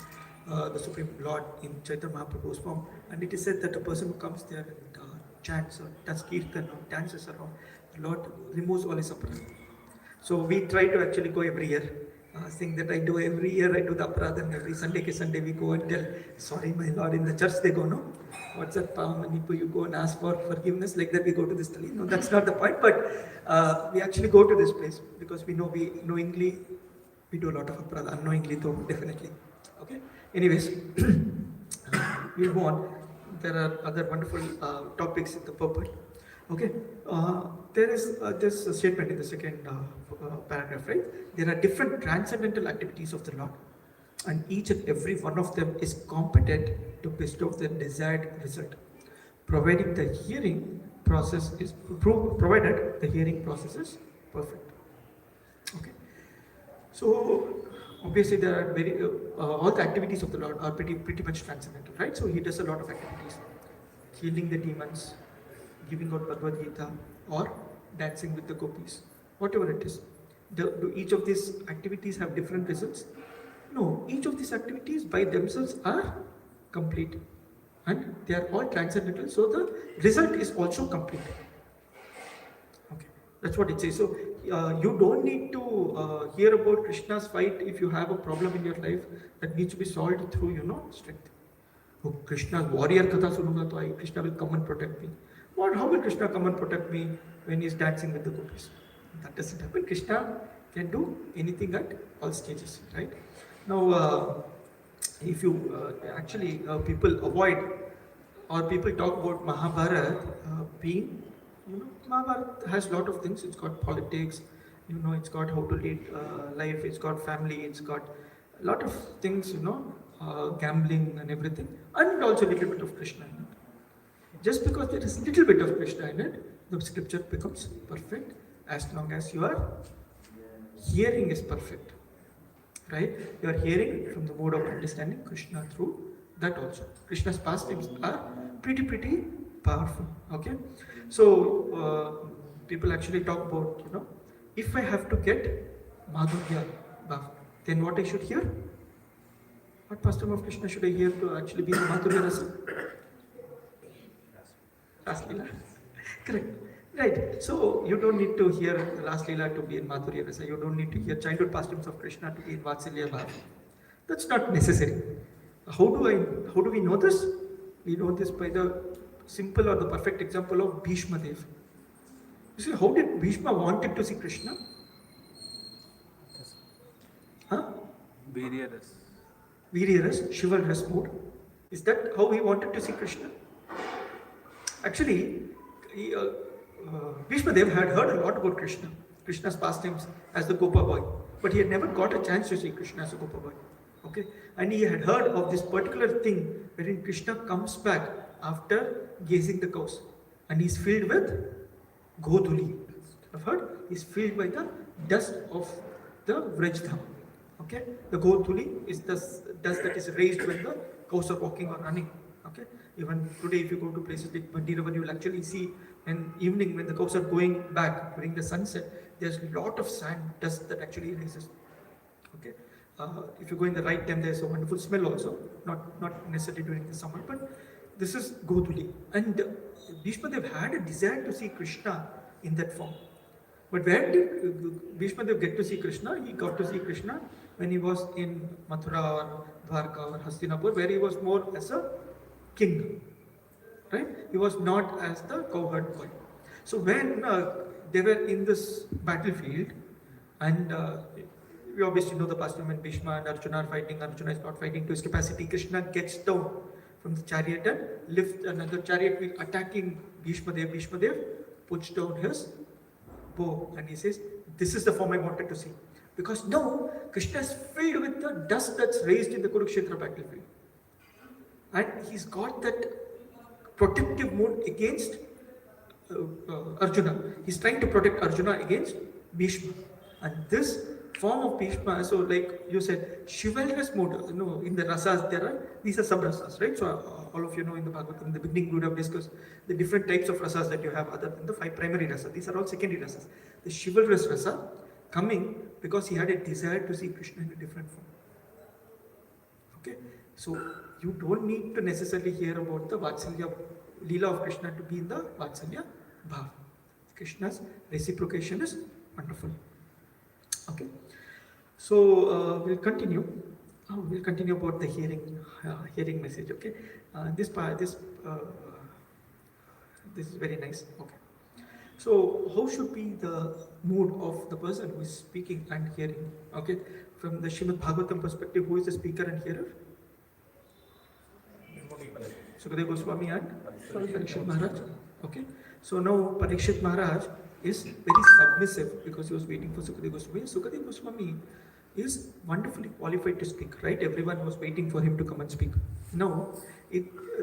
the Supreme Lord in Chaitanya Mahaprabhu's form. And it is said that a person who comes there and chants or does kirtan or dances around, the Lord removes all his aparadha. So we try to actually go every year. Thing that I do every year, I do the aparadha, and every Sunday we go and tell, sorry my Lord, in the church they go, no? What's that, Pavamanipu, you go and ask for forgiveness, like that we go to this tali. No, that's not the point, but we actually go to this place because we know knowingly we do a lot of aparadha, unknowingly though, definitely. Okay, anyways, we'll go on. There are other wonderful topics in the purport. Okay, there is this statement in the second paragraph, right? There are different transcendental activities of the Lord, and each and every one of them is competent to bestow the desired result, provided the hearing process is perfect. Okay, so obviously there are all the activities of the Lord are pretty much transcendental, right? So he does a lot of activities, healing the demons, giving out Bhagavad Gita, or dancing with the gopis, whatever it is. Do each of these activities have different results? No, each of these activities by themselves are complete and they are all transcendental, so the result is also complete. Okay, that's what it says. So you don't need to hear about Krishna's fight if you have a problem in your life that needs to be solved through, strength. Oh, Krishna's warrior katha sununga to Krishna will come and protect me. How will Krishna come and protect me when he is dancing with the gopis? That doesn't happen. Krishna can do anything at all stages, right? Now, if you people avoid or people talk about Mahabharata being, Mahabharata has a lot of things. It's got politics, it's got how to lead life, it's got family, it's got a lot of things, gambling and everything, and also a little bit of Krishna in it. Just because there is a little bit of Krishna in it, the scripture becomes perfect as long as your hearing is perfect. Right? You are hearing from the mode of understanding Krishna through that also. Krishna's pastimes are pretty powerful. Okay? So, people actually talk about, if I have to get Madhurya Bhav, then what I should hear? What pastime of Krishna should I hear to actually be the Madhurya Rasa? Ras Leela. Correct. Right. So you don't need to hear Ras Leela to be in Madhurya Rasa. You don't need to hear childhood pastimes of Krishna to be in Vatsalya Bhav. That's not necessary. How do we know this? We know this by the simple or the perfect example of Bhishma Dev. You see, how did Bhishma wanted to see Krishna? Viryaras, chivalrous mood. Is that how he wanted to see Krishna? Actually, Bhishma Dev had heard a lot about Krishna, Krishna's pastimes as the Gopa boy, but he had never got a chance to see Krishna as a Gopa boy. Okay, and he had heard of this particular thing wherein Krishna comes back after gazing the cows, and he's filled with Godhuli. I've heard he's filled by the dust of the Vrajdham. Okay, the Godhuli is the dust that is raised when the cows are walking or running. Okay, even today, if you go to places like Mandiravan, you will actually see in evening when the cows are going back during the sunset, there's a lot of sand dust that actually raises. Okay, if you go in the right time, there's a wonderful smell also, not necessarily during the summer, but this is Godhuli. And Bhishma Dev had a desire to see Krishna in that form. But where did Bhishma Dev get to see Krishna? He got to see Krishna when he was in Mathura or Dwarka or Hastinapur, where he was more as a king, right? He was not as the cowherd boy. So when they were in this battlefield, and we obviously know the past when Bhishma and Arjuna are fighting, Arjuna is not fighting to his capacity, Krishna gets down from the chariot and lifts another chariot wheel attacking Bhishma Dev. Bhishma Dev puts down his bow and he says, this is the form I wanted to see. Because now Krishna is filled with the dust that's raised in the Kurukshetra battlefield. And he's got that protective mood against Arjuna. He's trying to protect Arjuna against Bhishma. And this form of Bhishma, so like you said, chivalrous mood, in the rasas, these are sub-rasas, right? So all of you know in the Bhagavatam, in the beginning we would have discussed the different types of rasas that you have other than the 5 primary rasas. These are all secondary rasas. The chivalrous rasa coming because he had a desire to see Krishna in a different form. Okay? So you don't need to necessarily hear about the Vatsalya Leela of Krishna to be in the Vatsalya Bhav. Krishna's reciprocation is wonderful. Okay, so we'll continue. We'll continue about the hearing message. Okay, this is very nice. Okay, so how should be the mood of the person who is speaking and hearing? Okay, from the Srimad Bhagavatam perspective, who is the speaker and hearer? Sukadeva Goswami and Parikshit Maharaj. Okay, so now Parikshit Maharaj is very submissive because he was waiting for Sukadeva Goswami. Sukadeva Goswami is wonderfully qualified to speak, right? Everyone was waiting for him to come and speak. Now,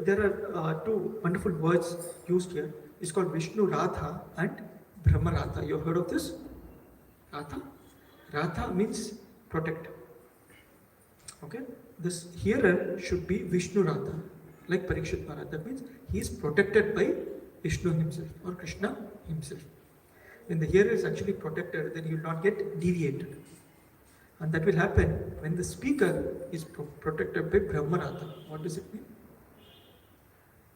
there are 2 wonderful words used here. It's called Vishnu Ratha and Brahma Ratha. You have heard of this? Ratha? Ratha means protect. Okay? This hearer should be Vishnu Ratha, like Parikshit Maharaj. That means he is protected by Vishnu himself or Krishna himself. When the hearer is actually protected, then he will not get deviated. And that will happen when the speaker is protected by Brahmarata. What does it mean?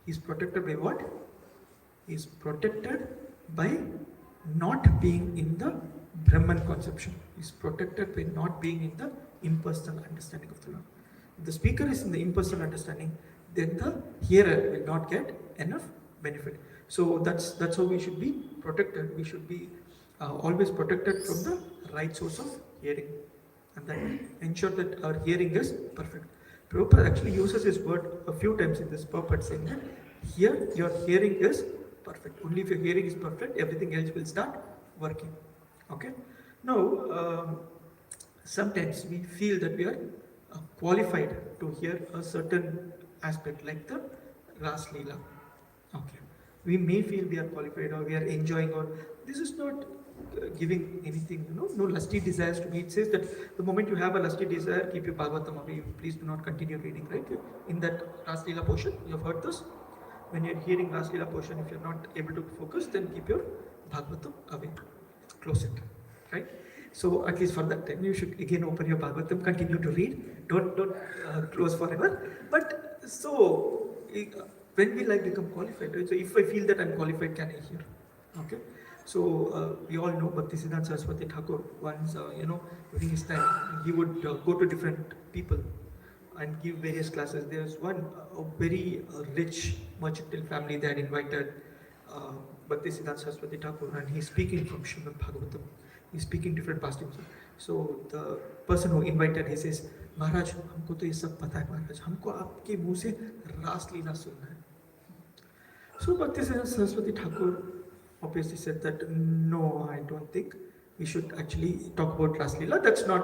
He is protected by what? He is protected by not being in the Brahman conception. He is protected by not being in the impersonal understanding of the Lord. If the speaker is in the impersonal understanding, then the hearer will not get enough benefit. So that's how we should be protected. We should be always protected from the right source of hearing, and then ensure that our hearing is perfect. Prabhupada actually uses this word a few times in this purport, saying that here your hearing is perfect. Only if your hearing is perfect, everything else will start working. Okay. Now, sometimes we feel that we are qualified to hear a certain aspect, like the Ras Leela. Okay. We may feel we are qualified or we are enjoying, or this is not giving anything, no lusty desires to me. It says that the moment you have a lusty desire, keep your Bhagavatam away. Please do not continue reading, right? In that Ras Leela portion, you have heard this. When you are hearing Ras Leela portion, if you are not able to focus, then keep your Bhagavatam away. Close it, right? So at least for that time, you should again open your Bhagavatam, continue to read. Don't close forever. But so when will I become qualified? Right? So if I feel that I'm qualified, can I hear? Okay. So we all know Bhaktisiddhanta Saraswati Thakur once, during his time, he would go to different people and give various classes. There's one a very rich mercantile family that invited Bhaktisiddhanta Saraswati Thakur, and he's speaking from Srimad Bhagavatam. He's speaking different pastimes. So the person who invited, he says, महाराज हमको तो ये सब पता है महाराज, हमको आपके मुंह से रासलीला सुनना है. So Bhakti Saraswati Thakur obviously said that no, I don't think we should actually talk about Raslila. That's not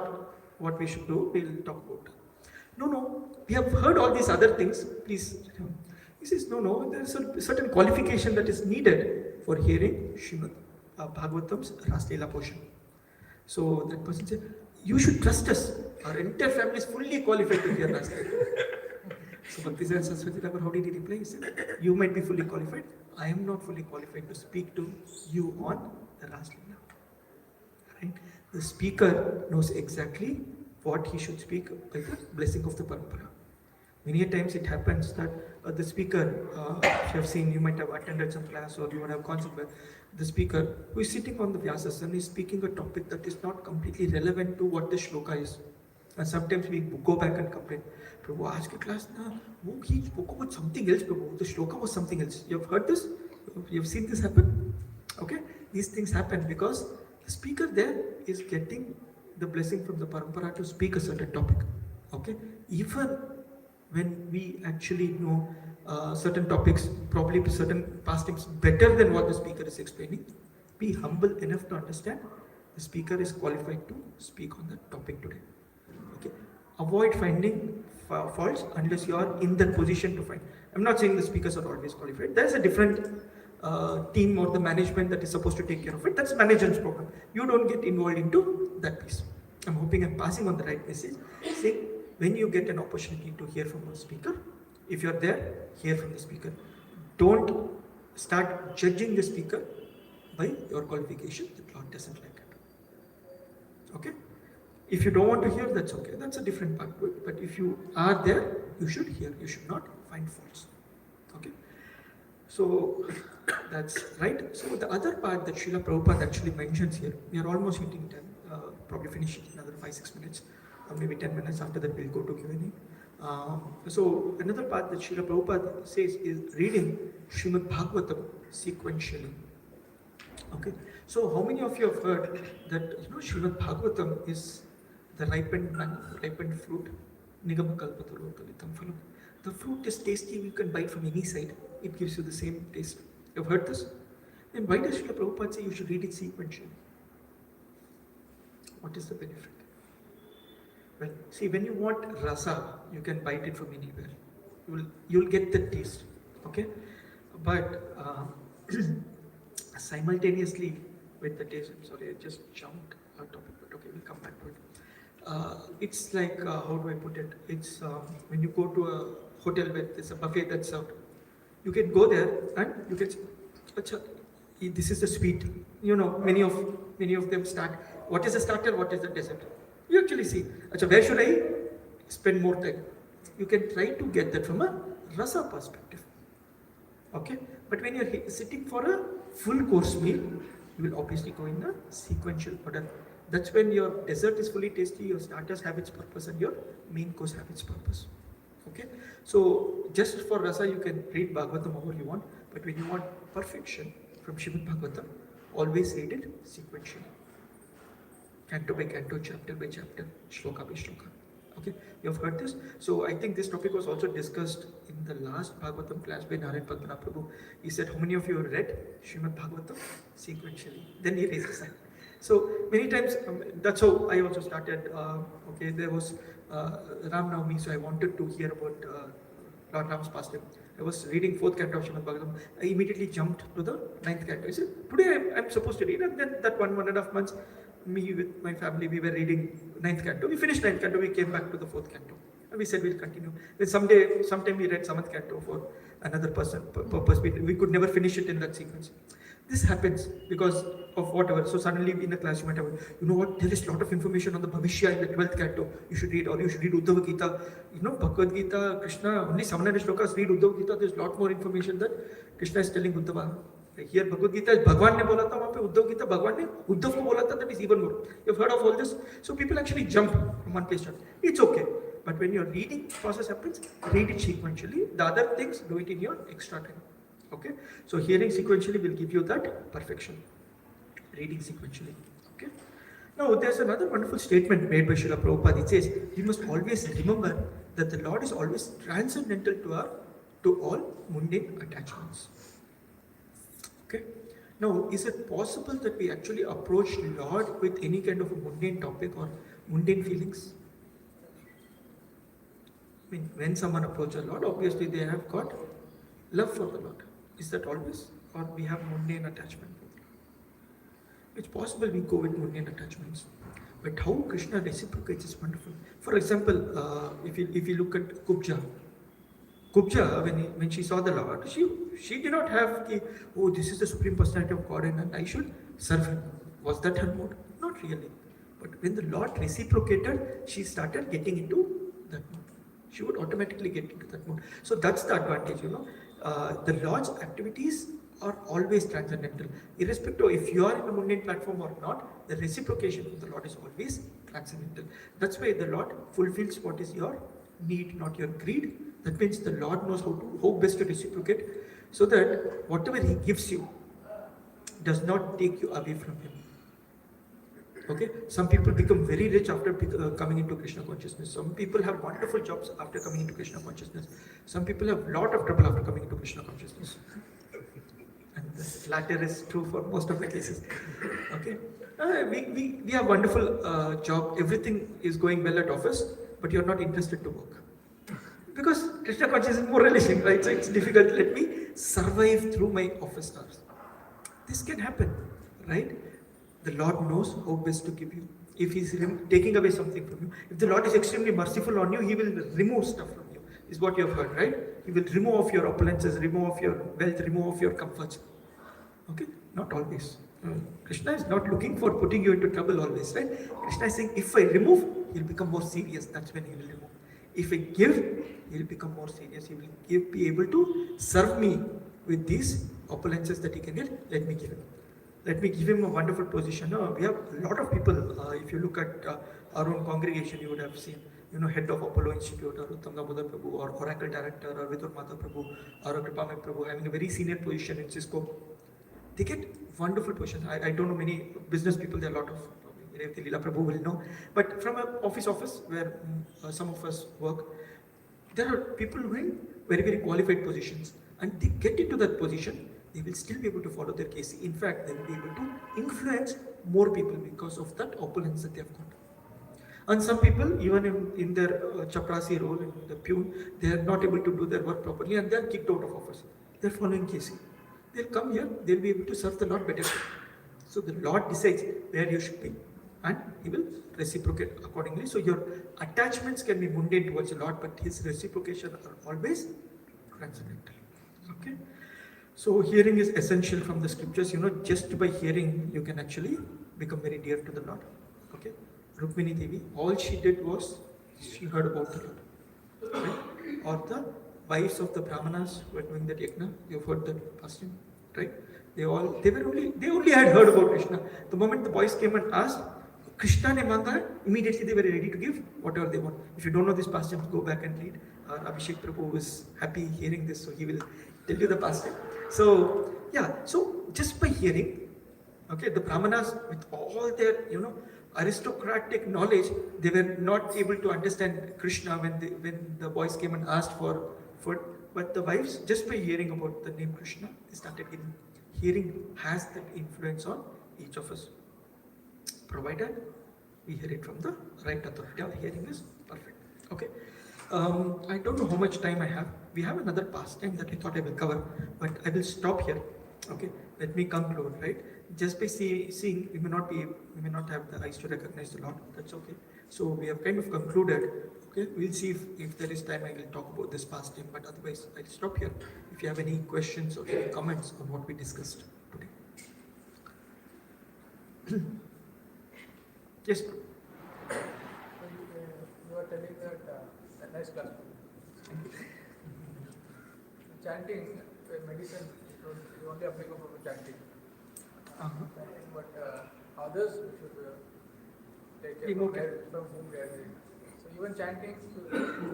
what we should do. We'll talk about. No, we have heard all these other things. Please. He says, no, there is a certain qualification that is needed for hearing Srimad Bhagavatam's Raslila portion. So that person said, you should trust us. Our entire family is fully qualified to hear Raslila. So Bhakti Saraswati Thakur, how did he reply? He said, you might be fully qualified. I am not fully qualified to speak to you on the Raslila. Right? The speaker knows exactly what he should speak by the blessing of the Parampara. Many a times it happens that the speaker, if you have seen, you might have attended some class or you might have gone somewhere, the speaker who is sitting on the Vyasasana is speaking a topic that is not completely relevant to what the shloka is. And sometimes we go back and complain, Prabhu, ask your class, he spoke about something else, Prabhu. The shloka was something else. You have heard this? You have seen this happen? Okay? These things happen because the speaker there is getting the blessing from the Parampara to speak a certain topic. Okay? Even when we actually know certain topics, probably certain past things better than what the speaker is explaining, be humble enough to understand the speaker is qualified to speak on that topic today. Okay. Avoid finding faults unless you are in that position to find. I'm not saying the speakers are always qualified. There's a different team or the management that is supposed to take care of it. That's management's program. You don't get involved into that piece. I'm hoping I'm passing on the right message. Saying when you get an opportunity to hear from a speaker, if you're there, hear from the speaker. Don't start judging the speaker by your qualification. The Lord doesn't like it. Okay? If you don't want to hear, that's okay. That's a different part. But if you are there, you should hear. You should not find faults. Okay? So that's right. So the other part that Srila Prabhupada actually mentions here, we are almost hitting 10, probably finish it in another 5-6 minutes, maybe 10 minutes. After that, we'll go to Q&A. So another part that Srila Prabhupada says is reading Srimad Bhagavatam sequentially. Okay. So how many of you have heard that Srimad Bhagavatam is the ripened fruit? Nigama kalpataru kalitam phalam. The fruit is tasty, you can bite from any side. It gives you the same taste. You've heard this? Then why does Srila Prabhupada say you should read it sequentially? What is the benefit? Well, see, when you want rasa, you can bite it from anywhere. You'll get the taste. Okay? But simultaneously with the taste, I'm sorry, I just jumped our topic, but okay, we'll come back to it. It's like, how do I put it? It's when you go to a hotel where there's a buffet that's served. You can go there and you can say, Achha, this is the sweet. Many of them start. What is the starter? What is the dessert? You actually see, Achha, where should I spend more time? You can try to get that from a rasa perspective. Okay? But when you're sitting for a full course meal, you will obviously go in the sequential order. That's when your dessert is fully tasty, your starters have its purpose, and your main course have its purpose. Okay? So, just for rasa, you can read Bhagavatam however you want, but when you want perfection from Srimad Bhagavatam, always read it sequentially. Canto by canto, chapter by chapter, shloka by shloka. Okay, you have heard this? So I think this topic was also discussed in the last Bhagavatam class by Narayan Padmana Prabhu. He said, how many of you read Srimad Bhagavatam sequentially? Then he raised his hand. So many times, that's how I also started. Okay, there was Ram Navami, so I wanted to hear about Lord Ram's pastime. I was reading 4th canto of Srimad Bhagavatam. I immediately jumped to the 9th canto. I said, today I'm supposed to read, and then that 1.5 months, me with my family, we were reading 9th canto. We finished 9th canto, we came back to the 4th canto. And we said we'll continue. Then sometime we read 7th canto for another purpose. We could never finish it in that sequence. This happens because of whatever. So suddenly in a class you might have, there is a lot of information on the Bhavishya in the 12th canto. You should read, or you should read Uddhava Gita. Bhagavad Gita, Krishna, only 700 shlokas, read Uddhava Gita. There's a lot more information that Krishna is telling Uddhava. Here Bhagavad Gita, Bhagwan ne bola tha, wahan pe Uddhav Gita, Bhagwan ne Uddhav ko bola tha, that is even more. You've heard of all this? So people actually jump from one place to another. It's okay. But when your reading process happens, read it sequentially. The other things, do it in your extra time. Okay? So hearing sequentially will give you that perfection. Reading sequentially. Okay? Now, there's another wonderful statement made by Srila Prabhupada. It says, we must always remember that the Lord is always transcendental to all mundane attachments. Okay? Now, is it possible that we actually approach Lord with any kind of a mundane topic or mundane feelings? I mean, when someone approaches the Lord, obviously they have got love for the Lord. Is that always? Or we have mundane attachment? It's possible we go with mundane attachments. But how Krishna reciprocates is wonderful. For example, if you look at Kubja, when she saw the Lord, she did not have the, oh, this is the Supreme Personality of God and I should serve Him. Was that her mood? Not really. But when the Lord reciprocated, she started getting into that mood. She would automatically get into that mood. So that's the advantage, the Lord's activities are always transcendental. Irrespective if you are in a mundane platform or not, the reciprocation of the Lord is always transcendental. That's why the Lord fulfills what is your need, not your greed. That means the Lord knows how best to reciprocate, so that whatever He gives you does not take you away from Him. Okay, some people become very rich after coming into Krishna consciousness. Some people have wonderful jobs after coming into Krishna consciousness. Some people have lot of trouble after coming into Krishna consciousness. And this latter is true for most of the cases. Okay, we have wonderful job. Everything is going well at office, but you're not interested to work. Because Krishna consciousness is more relishing, right? So it's difficult. Let me survive through my office hours. This can happen, right? The Lord knows how best to give you. If He's taking away something from you, if the Lord is extremely merciful on you, He will remove stuff from you. Is what you have heard, right? He will remove off your opulences, remove off your wealth, remove off your comforts. Okay? Not always. Krishna is not looking for putting you into trouble always, right? Krishna is saying, if I remove, He'll become more serious. That's when He will remove. If I give, He'll become more serious. He will be able to serve me with these opulences that He can get. Let me give Him. Let me give Him a wonderful position. We have a lot of people. If you look at our own congregation, you would have seen, head of Apollo Institute, or Uttam Damodar Prabhu, or Oracle Director, or Vidur Mata Prabhu, or Kripamay Prabhu, having a very senior position in Cisco. They get wonderful positions. I don't know many business people. There are a lot of. Leela Prabhu will know. But from an office where some of us work, there are people who are in very, very qualified positions, and they get into that position, they will still be able to follow their case. In fact, they will be able to influence more people because of that opulence that they have got. And some people, even in their chaprasi role, in the pew, they are not able to do their work properly and they are kicked out of office. They are following Casey. They'll come here, they'll be able to serve the Lord better. So the Lord decides where you should be, and He will reciprocate accordingly. So your attachments can be mundane towards the Lord, but His reciprocation are always transcendental. Okay? So hearing is essential from the scriptures. Just by hearing, you can actually become very dear to the Lord. Okay? Rukmini Devi, all she did was, she heard about the Lord. Right? Or the wives of the Brahmanas who were doing that yajna, you've heard that pastor, right? They only had heard about Krishna. The moment the boys came and asked, Krishna ne manga, immediately they were ready to give whatever they want. If you don't know this pastime, go back and read. Abhishek Prabhu was happy hearing this, so he will tell you the pastime. So, so just by hearing, okay, the Brahmanas with all their, aristocratic knowledge, they were not able to understand Krishna when the boys came and asked for food. But the wives, just by hearing about the name Krishna, they started giving. Hearing has that influence on each of us, provided we hear it from the right authority. Our hearing is perfect. Okay. I don't know how much time I have. We have another pastime that I thought I will cover, but I will stop here. Okay. Let me conclude. Right. Just by seeing, we may not have the eyes to recognize the Lord. That's okay. So we have kind of concluded. Okay. We'll see if there is time. I will talk about this pastime, but otherwise I'll stop here. If you have any questions or any comments on what we discussed today. Yes. You were telling that nice class. Chanting, medicine, is only applicable for chanting. But others should take care from whom they are hearing. So even chanting,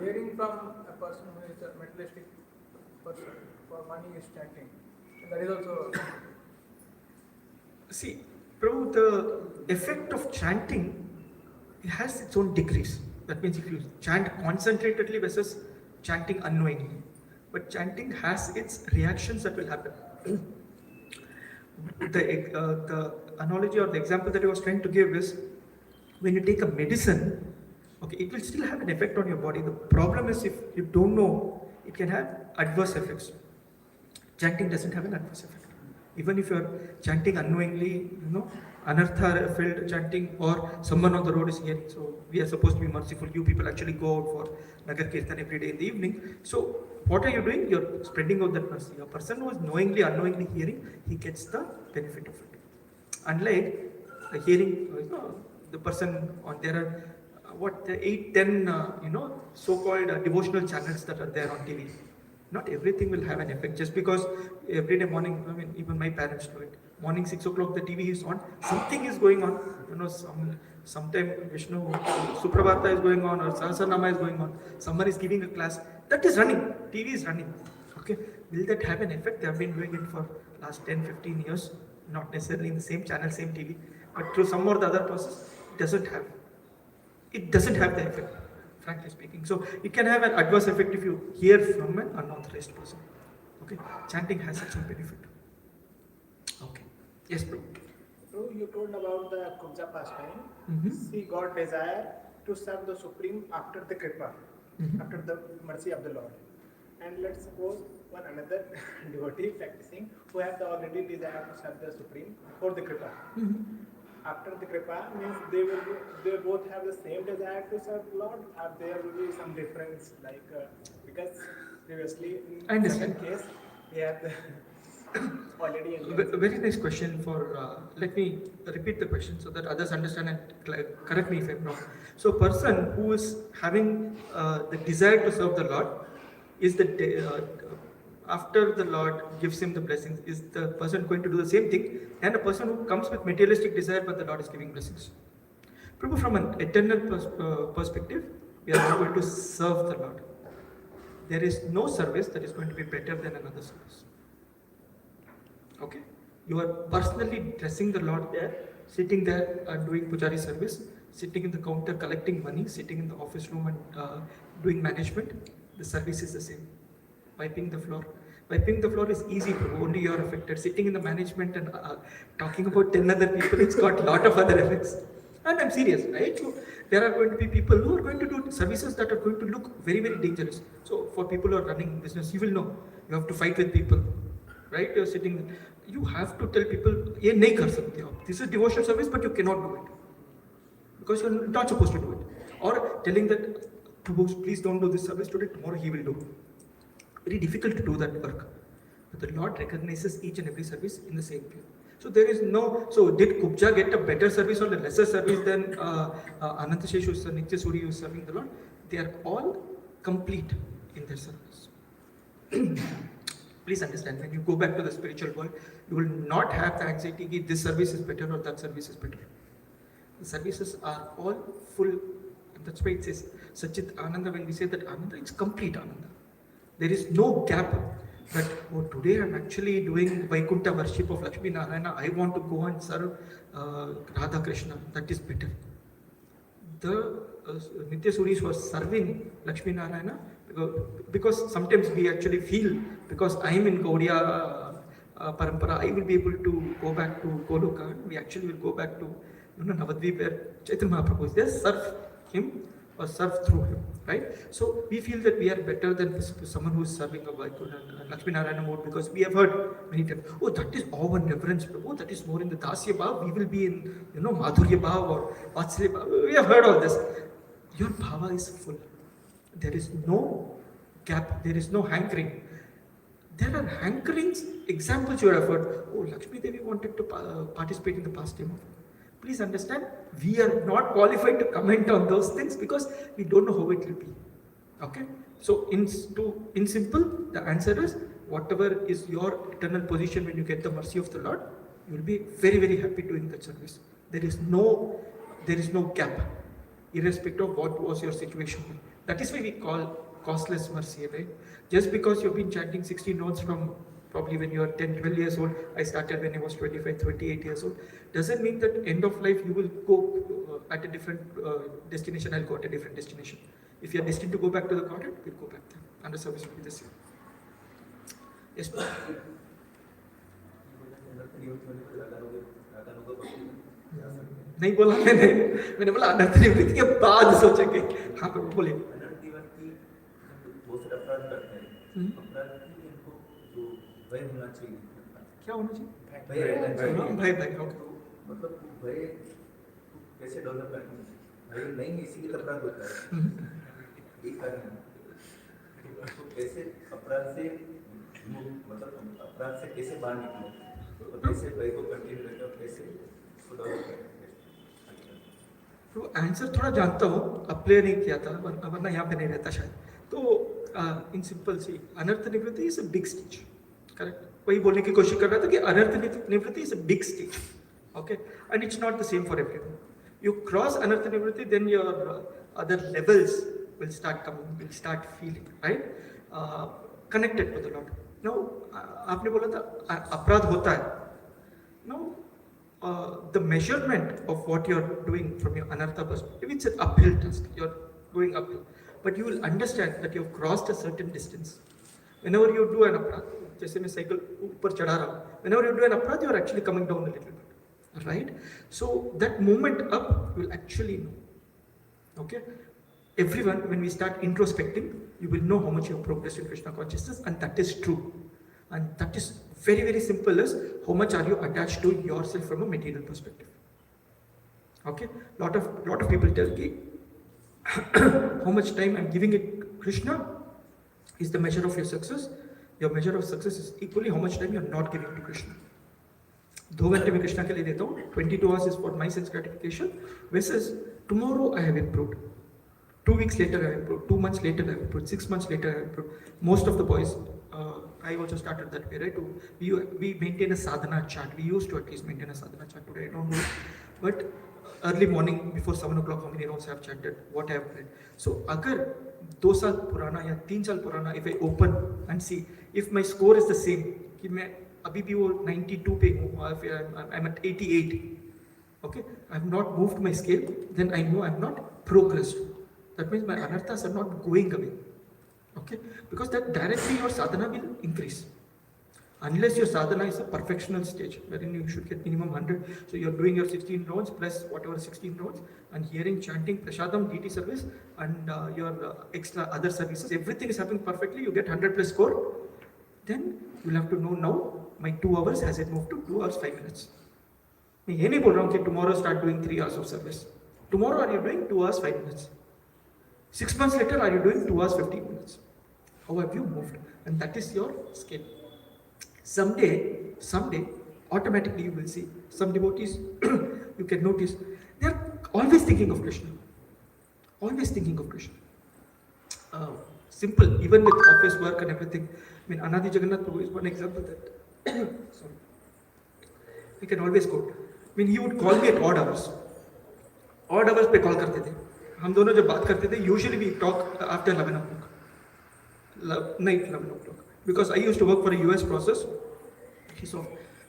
hearing from a person who is a materialistic person for money is chanting. And that is also. See, Prabhu, effect of chanting has its own degrees. That means if you chant concentratedly versus chanting unknowingly. But chanting has its reactions that will happen. The analogy or the example that I was trying to give is when you take a medicine, okay, it will still have an effect on your body. The problem is if you don't know, it can have adverse effects. Chanting doesn't have an adverse effect. Even if you're chanting unknowingly, anartha filled chanting, or someone on the road is hearing. So we are supposed to be merciful. You people actually go out for Nagar Kirtan every day in the evening. So what are you doing? You're spreading out that mercy. A person who is knowingly, unknowingly hearing, he gets the benefit of it. Unlike the hearing, the person on there are the 8, 10, so-called devotional channels that are there on TV. Not everything will have an effect just because every day morning, even my parents do it. Morning 6 o'clock, the TV is on. Something is going on. Sometime Vishnu Suprabhata is going on or Sahasranama is going on. Someone is giving a class. That is running. TV is running. Okay. Will that have an effect? They have been doing it for last 10, 15 years. Not necessarily in the same channel, same TV. But through some or the other process, it doesn't have. It doesn't have the effect, frankly speaking. So it can have an adverse effect if you hear from an unauthorized person. Okay, chanting has its own benefit. Okay, yes, bro. So you told about the Kubja pastime. Mm-hmm. He got desire to serve the Supreme after the Kripa, after the mercy of the Lord. And let's suppose one another devotee practicing who have the already desire to serve the Supreme for the Kripa. After the Kripa means they both have the same desire to serve Lord, or there will be some difference, like because previously I in understand. second case we have the already Very nice question. Let me repeat the question so that others understand and correct me if I'm wrong. So, person who is having the desire to serve the Lord is after the Lord gives him the blessings, is the person going to do the same thing? And a person who comes with materialistic desire, but the Lord is giving blessings. Prabhu, from an eternal perspective, we are not going to serve the Lord. There is no service that is going to be better than another service. Okay? You are personally dressing the Lord there, sitting there and doing pujari service, sitting in the counter collecting money, sitting in the office room and doing management. The service is the same. Wiping the floor. Wiping the floor is easy, only you are affected. Sitting in the management and talking about 10 other people, it's got a lot of other effects. And I'm serious, right? So there are going to be people who are going to do services that are going to look very, very dangerous. So for people who are running business, you will know. You have to fight with people, right? You're sitting, you have to tell people, ye nahi kar sakte ho. This is devotional service, but you cannot do it. Because you're not supposed to do it. Or telling that, Prabhu, please don't do this service today, tomorrow he will do. Very difficult to do that work. But the Lord recognizes each and every service in the same way. So there is no, so did Kubja get a better service or a lesser service than Anantasheshu, Nitya Suri who is serving the Lord? They are all complete in their service. Please understand, when you go back to the spiritual world, you will not have the anxiety that this service is better or that service is better. The services are all full, and that's why it says Sachit Ananda. When we say that Ananda, it's complete Ananda. There is no gap that, oh, today I'm actually doing Vaikuntha worship of Lakshmi Narayana, I want to go and serve Radha Krishna, that is better. The Nitya Suris was serving Lakshmi Narayana because sometimes we actually feel, because I am in Gaudiya Parampara, I will be able to go back to Goloka, we actually will go back to Navadvip where Chaitanya Mahaprabhu is there, serve him or serve through him, right? So we feel that we are better than someone who is serving a Vaikuntha and Lakshmi Narayana mode, because we have heard many times, oh, that is awe and reverence, Prabhu, that is more in the Dasya Bhav, we will be in, Madhurya Bhav or Vatsalya Bhav. We have heard all this. Your Bhava is full. There is no gap, there is no hankering. There are hankerings, examples you have heard. Oh, Lakshmi Devi wanted to participate in the pastime of. Please understand, we are not qualified to comment on those things because we don't know how it will be. Okay? So, in simple, the answer is, whatever is your eternal position when you get the mercy of the Lord, you will be very, very happy doing that service. There is no gap, irrespective of what was your situation. That is why we call costless mercy, right? Just because you've been chanting 16 notes from probably when you are 10, 12 years old. I started when I was 25, 28 years old. Doesn't mean that end of life you will go at a different destination, I'll go at a different destination. If you are destined to go back to the Godhead, we'll go back there. And the service will be the same. Yes, ma'am. नहीं बोला मैंने बोला अनर्थ निवृत्ति के बाद सोचेंगे। हाँ प्रभु बोलिए। बहुत सारे अपराध करते हैं, अपराध के लिए इनको जो भय होना चाहिए, क्या होना चाहिए? भय रहना चाहिए। भय ओके। मतलब भय कैसे डेवलप करना है? भय नहीं है, इसीलिए अपराध होता है। यही कारण है। तो कैसे अपराध से मतलब अपराध से कैसे बाहर निकले और कैसे भय को कंटिन्यू करके और कैसे उसको डेवलप करें? तो आंसर थोड़ा जानता हूँ, अप्लाई नहीं किया था वरना यहाँ पे नहीं रहता शायद। तो इन सिंपल सी अनर्थ निवृत्ति is a big stage, correct? वही बोलने की कोशिश कर रहा था कि अनर्थ निवृत्ति is a big stage, okay, and it's not the same for everyone. You cross anartha nivriti, then your other levels will start coming, will start feeling, right? Connected to the Lord. Now, आपने बोला था अपराध होता है. Now, the measurement of what you're doing from your anartha perspective, it's an uphill task. You're going uphill, but you will understand that you've crossed a certain distance. Whenever you do an अपराध, जैसे मैं cycle ऊपर चढ़ा रहा हूँ, whenever you do an अपराध, you're actually coming down a little bit. Right? So that movement up will actually know. Okay? Everyone, when we start introspecting, you will know how much you have progressed in Krishna consciousness, and that is true. And that is very, very simple as how much are you attached to yourself from a material perspective. Okay? Lot of people tell me how much time I'm giving it Krishna is the measure of your success. Your measure of success is equally how much time you're not giving to Krishna. 2 घंटे में कृष्णा के लिए देता हूँ, 22 hours is for my sense gratification, versus tomorrow I have improved, 2 weeks later I have improved, 2 months later I have improved, 6 months later I have improved. Most of the boys, I also started that way, right? We maintain a sadhana chart. We used to at least maintain a sadhana chart. Today I don't know, but early morning before 7 o'clock, how many rounds I have chanted, what I have read. So अगर 2 साल पुराना या 3 साल पुराना, if I open and see if my score is the same, कि मैं अभी भी वो 92 पे हूँ, I'm at 88, okay, I have not moved my scale, then I know I have not progressed. That means my anarthas are not going away, okay, because that directly your sadhana will increase. Unless your sadhana is a perfectional stage, wherein you should get minimum 100, so you're doing your 16 rounds plus whatever 16 rounds, and hearing, chanting, prasadam, DT service, and your extra other services, everything is happening perfectly, you get 100 plus score, then you'll have to know now, my 2 hours, has it moved to 2 hours 5 minutes? मैं ये नहीं बोल रहा हूँ कि tomorrow start doing 3 hours of service. Tomorrow are you doing 2 hours 5 minutes? 6 months later are you doing 2 hours 15 minutes? How have you moved? And that is your scale. Someday, automatically you will see some devotees, you can notice, they are always thinking of Krishna. Always thinking of Krishna. Simple, even with office work and everything. I mean, Anadi Jagannath Prabhu is one example that, sorry, we can always quote. I mean, he would call me at odd hours. Odd hours पे call करते थे. हम दोनों जब बात करते थे, usually we talk after 11 o'clock. Night 11 o'clock. Because I used to work for a US process. He saw,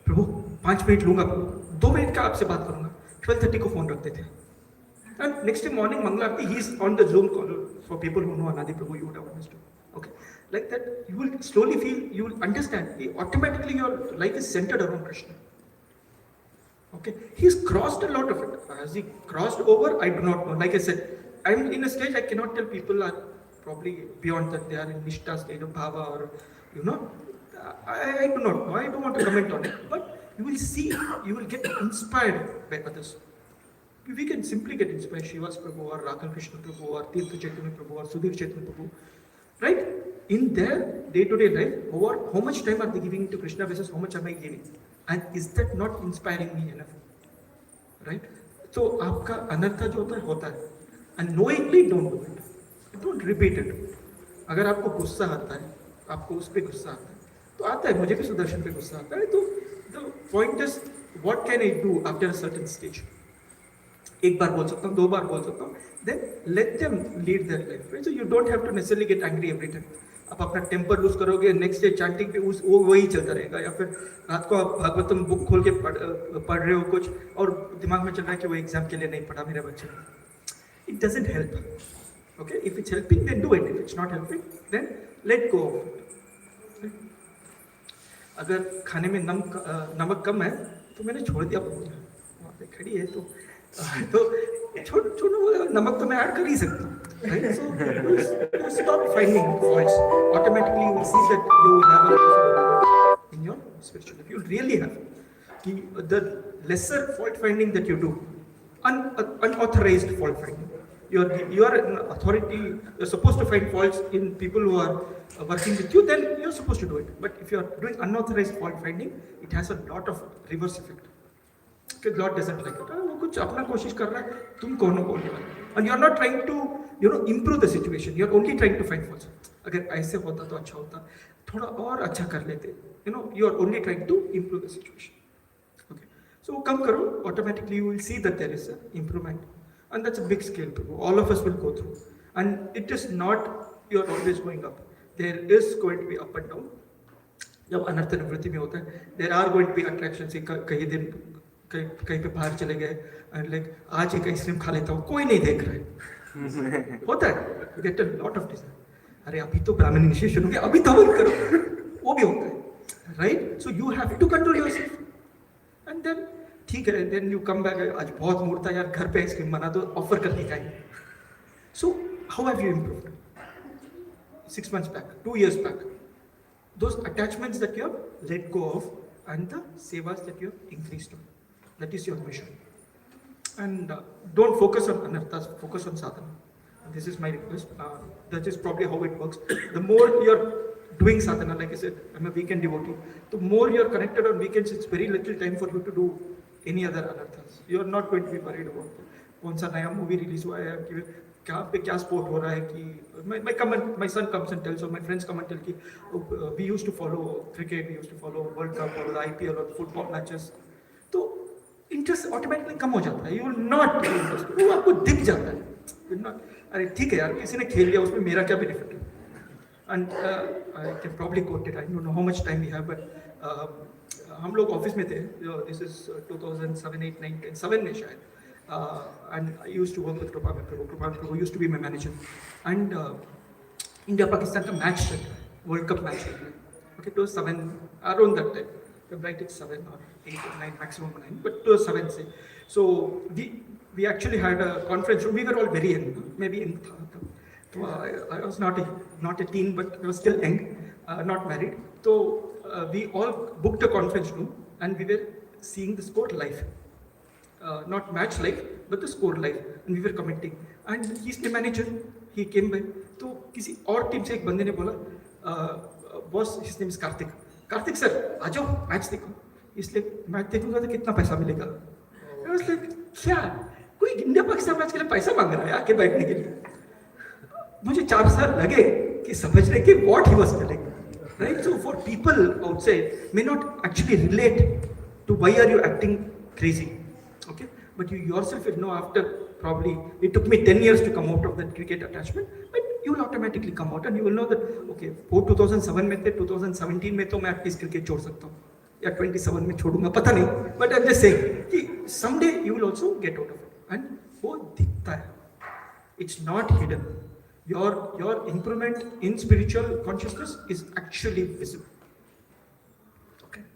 Prabhu 5 minute लूँगा, 2 मिनट का आपसे बात करूँगा. 12:30 को फोन रखते थे. And next day morning, Mangala Aarti, he is on the Zoom call. For people who know Anadi Prabhu, you would have understood. Okay, like that, you will slowly feel, you will understand. Automatically, your life is centered around Krishna. Okay, he's crossed a lot of it. Has he crossed over? I do not know. Like I said, I'm in a stage I cannot tell people are probably beyond that. They are in Nishta state of Bhava, or I do not know. I don't want to comment on it. But you will see, you will get inspired by others. We can simply get inspired. Shiva's Prabhu, or Radha Krishna Prabhu, or Tirtha Chaitanya Prabhu, or Sudhir Chaitanya Prabhu. Right? In their day-to-day life, how much time are they giving to Krishna versus how much am I giving? And is that not inspiring me enough? Right? So, आपका अनर्था जो होता है, and knowingly don't do it. Don't repeat it. अगर आपको गुस्सा आता है, आपको उस पे गुस्सा आता है, तो आता है, मुझे भी सुदर्शन पे गुस्सा आता है, तो the point is, what can I do after a certain stage? एक बार बोल सकता हूँ, 2 बार बोल सकता हूँ, then let them lead their life, right? So you don't have to necessarily get angry every time. आप अपना टेम्पर लूज करोगे, नेक्स्ट डे चैंटिंग पे वो वही चलता रहेगा, या फिर रात को आप भागवतम बुक खोल के पढ़ रहे हो कुछ और दिमाग में चल रहा है कि वो एग्जाम के लिए नहीं पढ़ा मेरे बच्चे ने. It doesn't help. Okay, if it's helping, then do it. If it's not helping, then let go of it. अगर खाने में नमक कम है तो मैंने छोड़ दिया. वहाँ पे खड़ी है तो छोड़ो, नमक तो मैं ऐड कर ही सकता हूँ. Right? So you stop finding faults. Automatically you will see that you have a lot of in your spiritual life. You really have. The lesser fault finding that you do, unauthorized fault finding. You are an authority. You're supposed to find faults in people who are working with you. Then you're supposed to do it. But if you're doing unauthorized fault finding, it has a lot of reverse effect. Okay, God doesn't like it. वो कुछ अपना कोशिश कर रहा है, तुम कौन हो बोलने वाले? And you're not trying to improve the situation. You're only trying to find faults. अगर ऐसे होता तो अच्छा होता, थोड़ा और अच्छा कर लेते. You're only trying to improve the situation. Okay, so come करो, automatically you will see that there is an improvement, and that's a big scale. All of us will go through, and it is not you're always going up. There is going to be up and down. जब अनर्थ निवृत्ति में होता है, there are going to be attractions. कई दिन कहीं पे बाहर चले गए, लाइक आज एक आइसक्रीम खा लेता हूँ, कोई नहीं देख रहा है. होता है, get a lot of desire. अरे अभी तो ब्राह्मण इनिशिएशन हो गया, अभी तो करो, वो भी होता है, right? So you have to control yourself, and then ठीक है, देन यू कम बैक. आज बहुत मूड था यार, घर पे आइसक्रीम बना दो, ऑफर कर दी खाएंगे. So how have you improved? 6 months back, 2 years back, those attachments that you have let go of and the sevas that you have increased on. That is your mission. And don't focus on anarthas, focus on sadhana. This is my request. That is probably how it works. The more you're doing sadhana, like I said, I'm a weekend devotee. The more you're connected on weekends, it's very little time for you to do any other anarthas. You're not going to be worried about कौन सा नया movie release हुआ है, कि कहाँ पे क्या sport हो रहा है. कि my son comes and tells, or my friends come and tell कि we used to follow cricket, we used to follow World Cup or the IPL or football matches. तो इंटरेस्ट ऑटोमेटिकली कम हो जाता है. You will not interest, वो आपको दिख जाता है. अरे ठीक है यार, किसी ने खेल लिया, उसमें मेरा क्या बेनिफिट है. And I can probably quote it, I don't know how much time we have, but हम लोग ऑफिस में थे. दिस इज 2007, 8, 9, 10, 7 में शायद. And I used to work with Prabhu used to be my manager. And India Pakistan का match चल रहा है, वर्ल्ड कप मैच चल रहा है. ओके, तो 7 around that time, right, it's 7 or 8 or 9, maximum 9, but to 7 say. So we actually had a conference room. We were all very young, maybe in so I was not a teen, but I was still young, not married. So we all booked a conference room and we were seeing the score live, not match live, but the score live, and we were commenting. And he's the manager. He came by. तो किसी और team से एक बंदे ने बोला, boss, his name is Kartik sir आ जाओ मैच देखो. इसलिए मैच देखूंगा तो कितना पैसा मिलेगा. क्या कोई इंडिया पाकिस्तान मैच के लिए पैसा मांग रहा है आके बैठने के लिए? मुझे 4 साल लगे कि समझने के what he was telling, right? So for people outside may not actually relate to why are you acting crazy, okay, but you yourself will know after probably it took me 10 years to come out of that cricket attachment, but you will automatically come out and you will know that okay, वो 2007 में थे, 2017 में तो मैं at least cricket छोड़ सकता हूँ, या 27 में छोड़ूंगा, पता नहीं, but I am just saying कि someday you will also get out of it, and वो दिखता है, it's not hidden. Your improvement in spiritual consciousness is actually visible. Okay,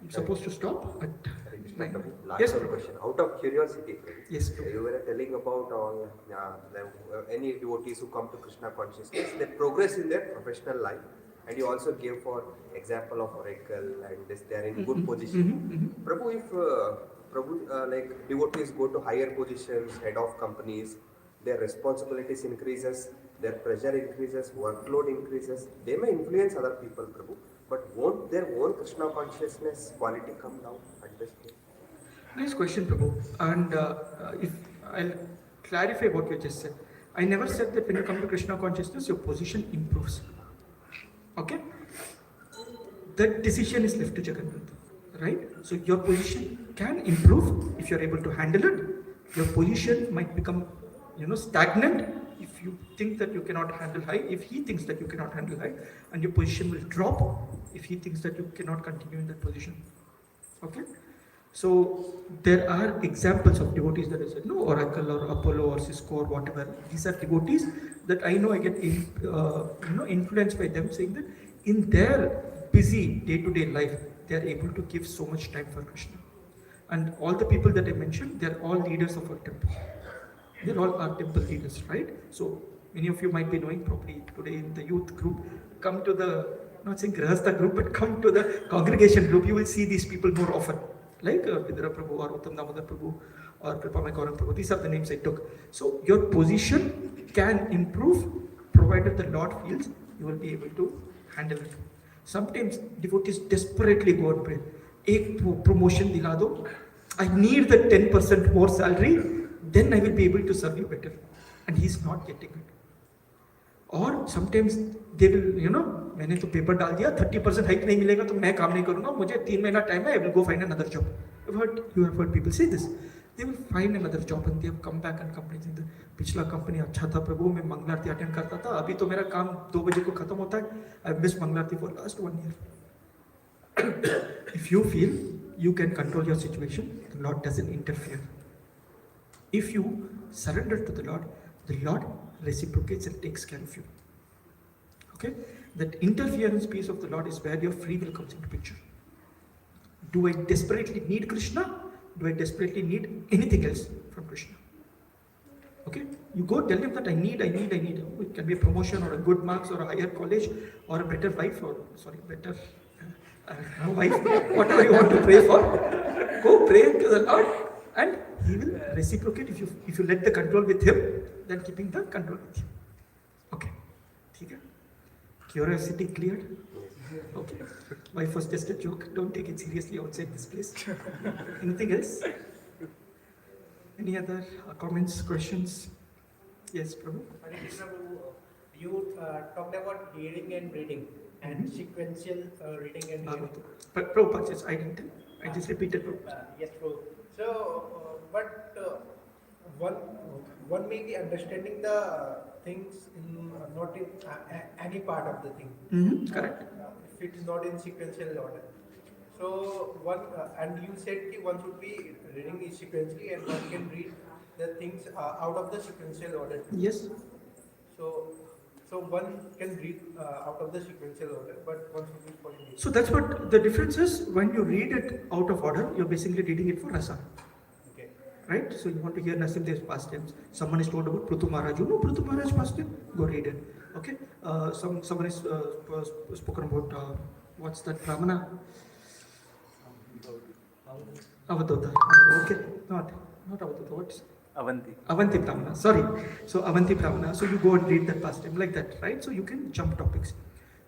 I'm supposed to stop at Last yes, question. Out of curiosity, yes, you were telling about all any devotees who come to Krishna consciousness, they progress in their professional life, and you also gave for example of oracle and this, they are in good position. Prabhu, if like devotees go to higher positions, head of companies, their responsibilities increases, their pressure increases, workload increases, they may influence other people, Prabhu, but won't their own Krishna consciousness quality come down at this stage? Nice question, Prabhu. And if I'll clarify what you just said. I never said that when you come to Krishna consciousness, your position improves. Okay? That decision is left to Jagannath, right? So your position can improve if you're able to handle it. Your position might become, stagnant if you think that you cannot handle high, if he thinks that you cannot handle high, and your position will drop if he thinks that you cannot continue in that position. Okay? So there are examples of devotees that I said, no, Oracle or Apollo or Cisco or whatever. These are devotees that I know I get influenced by them, saying that in their busy day-to-day life, they are able to give so much time for Krishna. And all the people that I mentioned, they are all leaders of our temple. They're all our temple leaders, right? So many of you might be knowing probably today in the youth group, come to the, not saying Grahastha group, but come to the congregation group, you will see these people more often. Like Vidra Prabhu or Uttam Damodar Prabhu or Kripamai Gaurang Prabhu. These are the names I took. So your position can improve provided the Lord feels you will be able to handle it. Sometimes devotees desperately go and pray. Ek promotion dila do. I need the 10% more salary, then I will be able to serve you better. And he is not getting it. और sometimes they will, मैंने तो paper डाल दिया 30% hike नहीं मिलेगा तो मैं काम नहीं करूंगा, मुझे 3 महीना टाइम है, I will go find another job. You have heard people say this. They will find another job and they have come back and complain. पिछला कंपनी अच्छा था प्रभु, मैं मंगलारती अटेंड करता था, अभी तो मेरा काम 2 बजे को खत्म होता है. I missed मंगलारती for last 1 year. If you feel you can control your situation, the Lord doesn't interfere. If you surrender to the Lord reciprocates and takes care of you. Okay? That interference piece of the Lord is where your free will comes into picture. Do I desperately need Krishna? Do I desperately need anything else from Krishna? Okay? You go tell him that I need. It can be a promotion or a good marks or a higher college or a better wife better wife, whatever you want to pray for. Go pray to the Lord and he will reciprocate if you let the control with him, then keeping the control with you. Okay. Okay. Curiosity cleared? Okay. Wife was just a joke. Don't take it seriously outside this place. Anything else? Any other comments, questions? Yes, Prabhu? Hare Krishna, Prabhu, you talked about hearing and reading and sequential reading and hearing. But Prabhupada says, I didn't tell. I just repeated Prabhupada. Yes, Prabhu. So, one may be understanding the things in not in any part of the thing. Correct. If it is not in sequential order. So one and you said that one should be reading it sequentially and one can read the things out of the sequential order. Yes. So one can read out of the sequential order, but one should be following it. So that's what the difference is. When you read it out of order, you're basically reading it for rasa. Okay. Right? So you want to hear Nasimdev's past tense. Someone is told about Prithu Maharaj. You know Prithu Maharaj past tense? Go read it. Okay? Someone is spoken about, what's that, Brahmana? Avadota. Okay. Not Avadota. What's Avanti Brahmana. Sorry. So Avanti Brahmana. So you go and read that past tense like that. Right? So you can jump topics.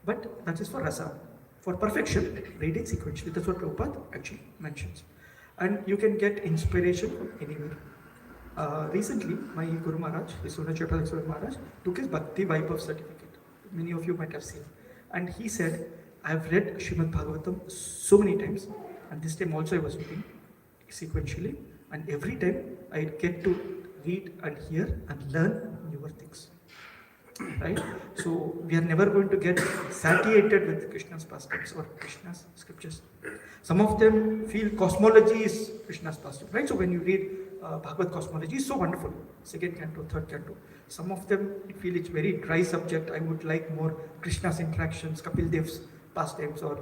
But that is for rasa. For perfection, read it sequentially. That's what Prabhupada actually mentions. And you can get inspiration from anywhere. Recently, my Guru Maharaj, Viswanath Chaitanya Maharaj, took his Bhakti Vaibhav certificate. Many of you might have seen. And he said, I have read Srimad Bhagavatam so many times, and this time also I was reading sequentially, and every time I get to read and hear and learn newer things. Right? So we are never going to get satiated with Krishna's pastimes or Krishna's scriptures. Some of them feel cosmology is Krishna's pastime, right? So when you read Bhagavad cosmology, it's so wonderful. Second canto, third canto. Some of them feel it's very dry subject. I would like more Krishna's interactions, Kapil Dev's pastimes, or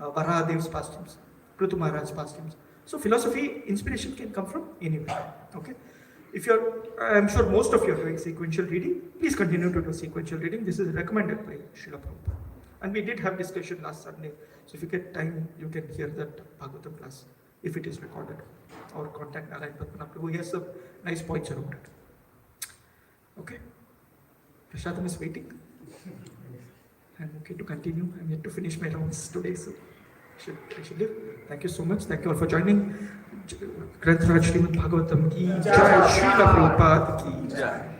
Varaha Dev's pastimes, Prithu Maharaj's pastimes. So philosophy inspiration can come from anywhere. Okay. If I'm sure most of you are doing sequential reading, please continue to do sequential reading. This is recommended by Srila Prabhupada. And we did have discussion last Sunday. So if you get time, you can hear that Bhagavatam class, if it is recorded. Or contact Narayan Padmanabh Prabhu. He has some nice points around it. Okay? Prashadam is waiting. I'm okay to continue. I'm yet to finish my rounds today, so I should leave. Thank you so much. Thank you all for joining. Granth Raj Srimad Bhagavatam ki Jai, Srila Prabhupada ki Jai.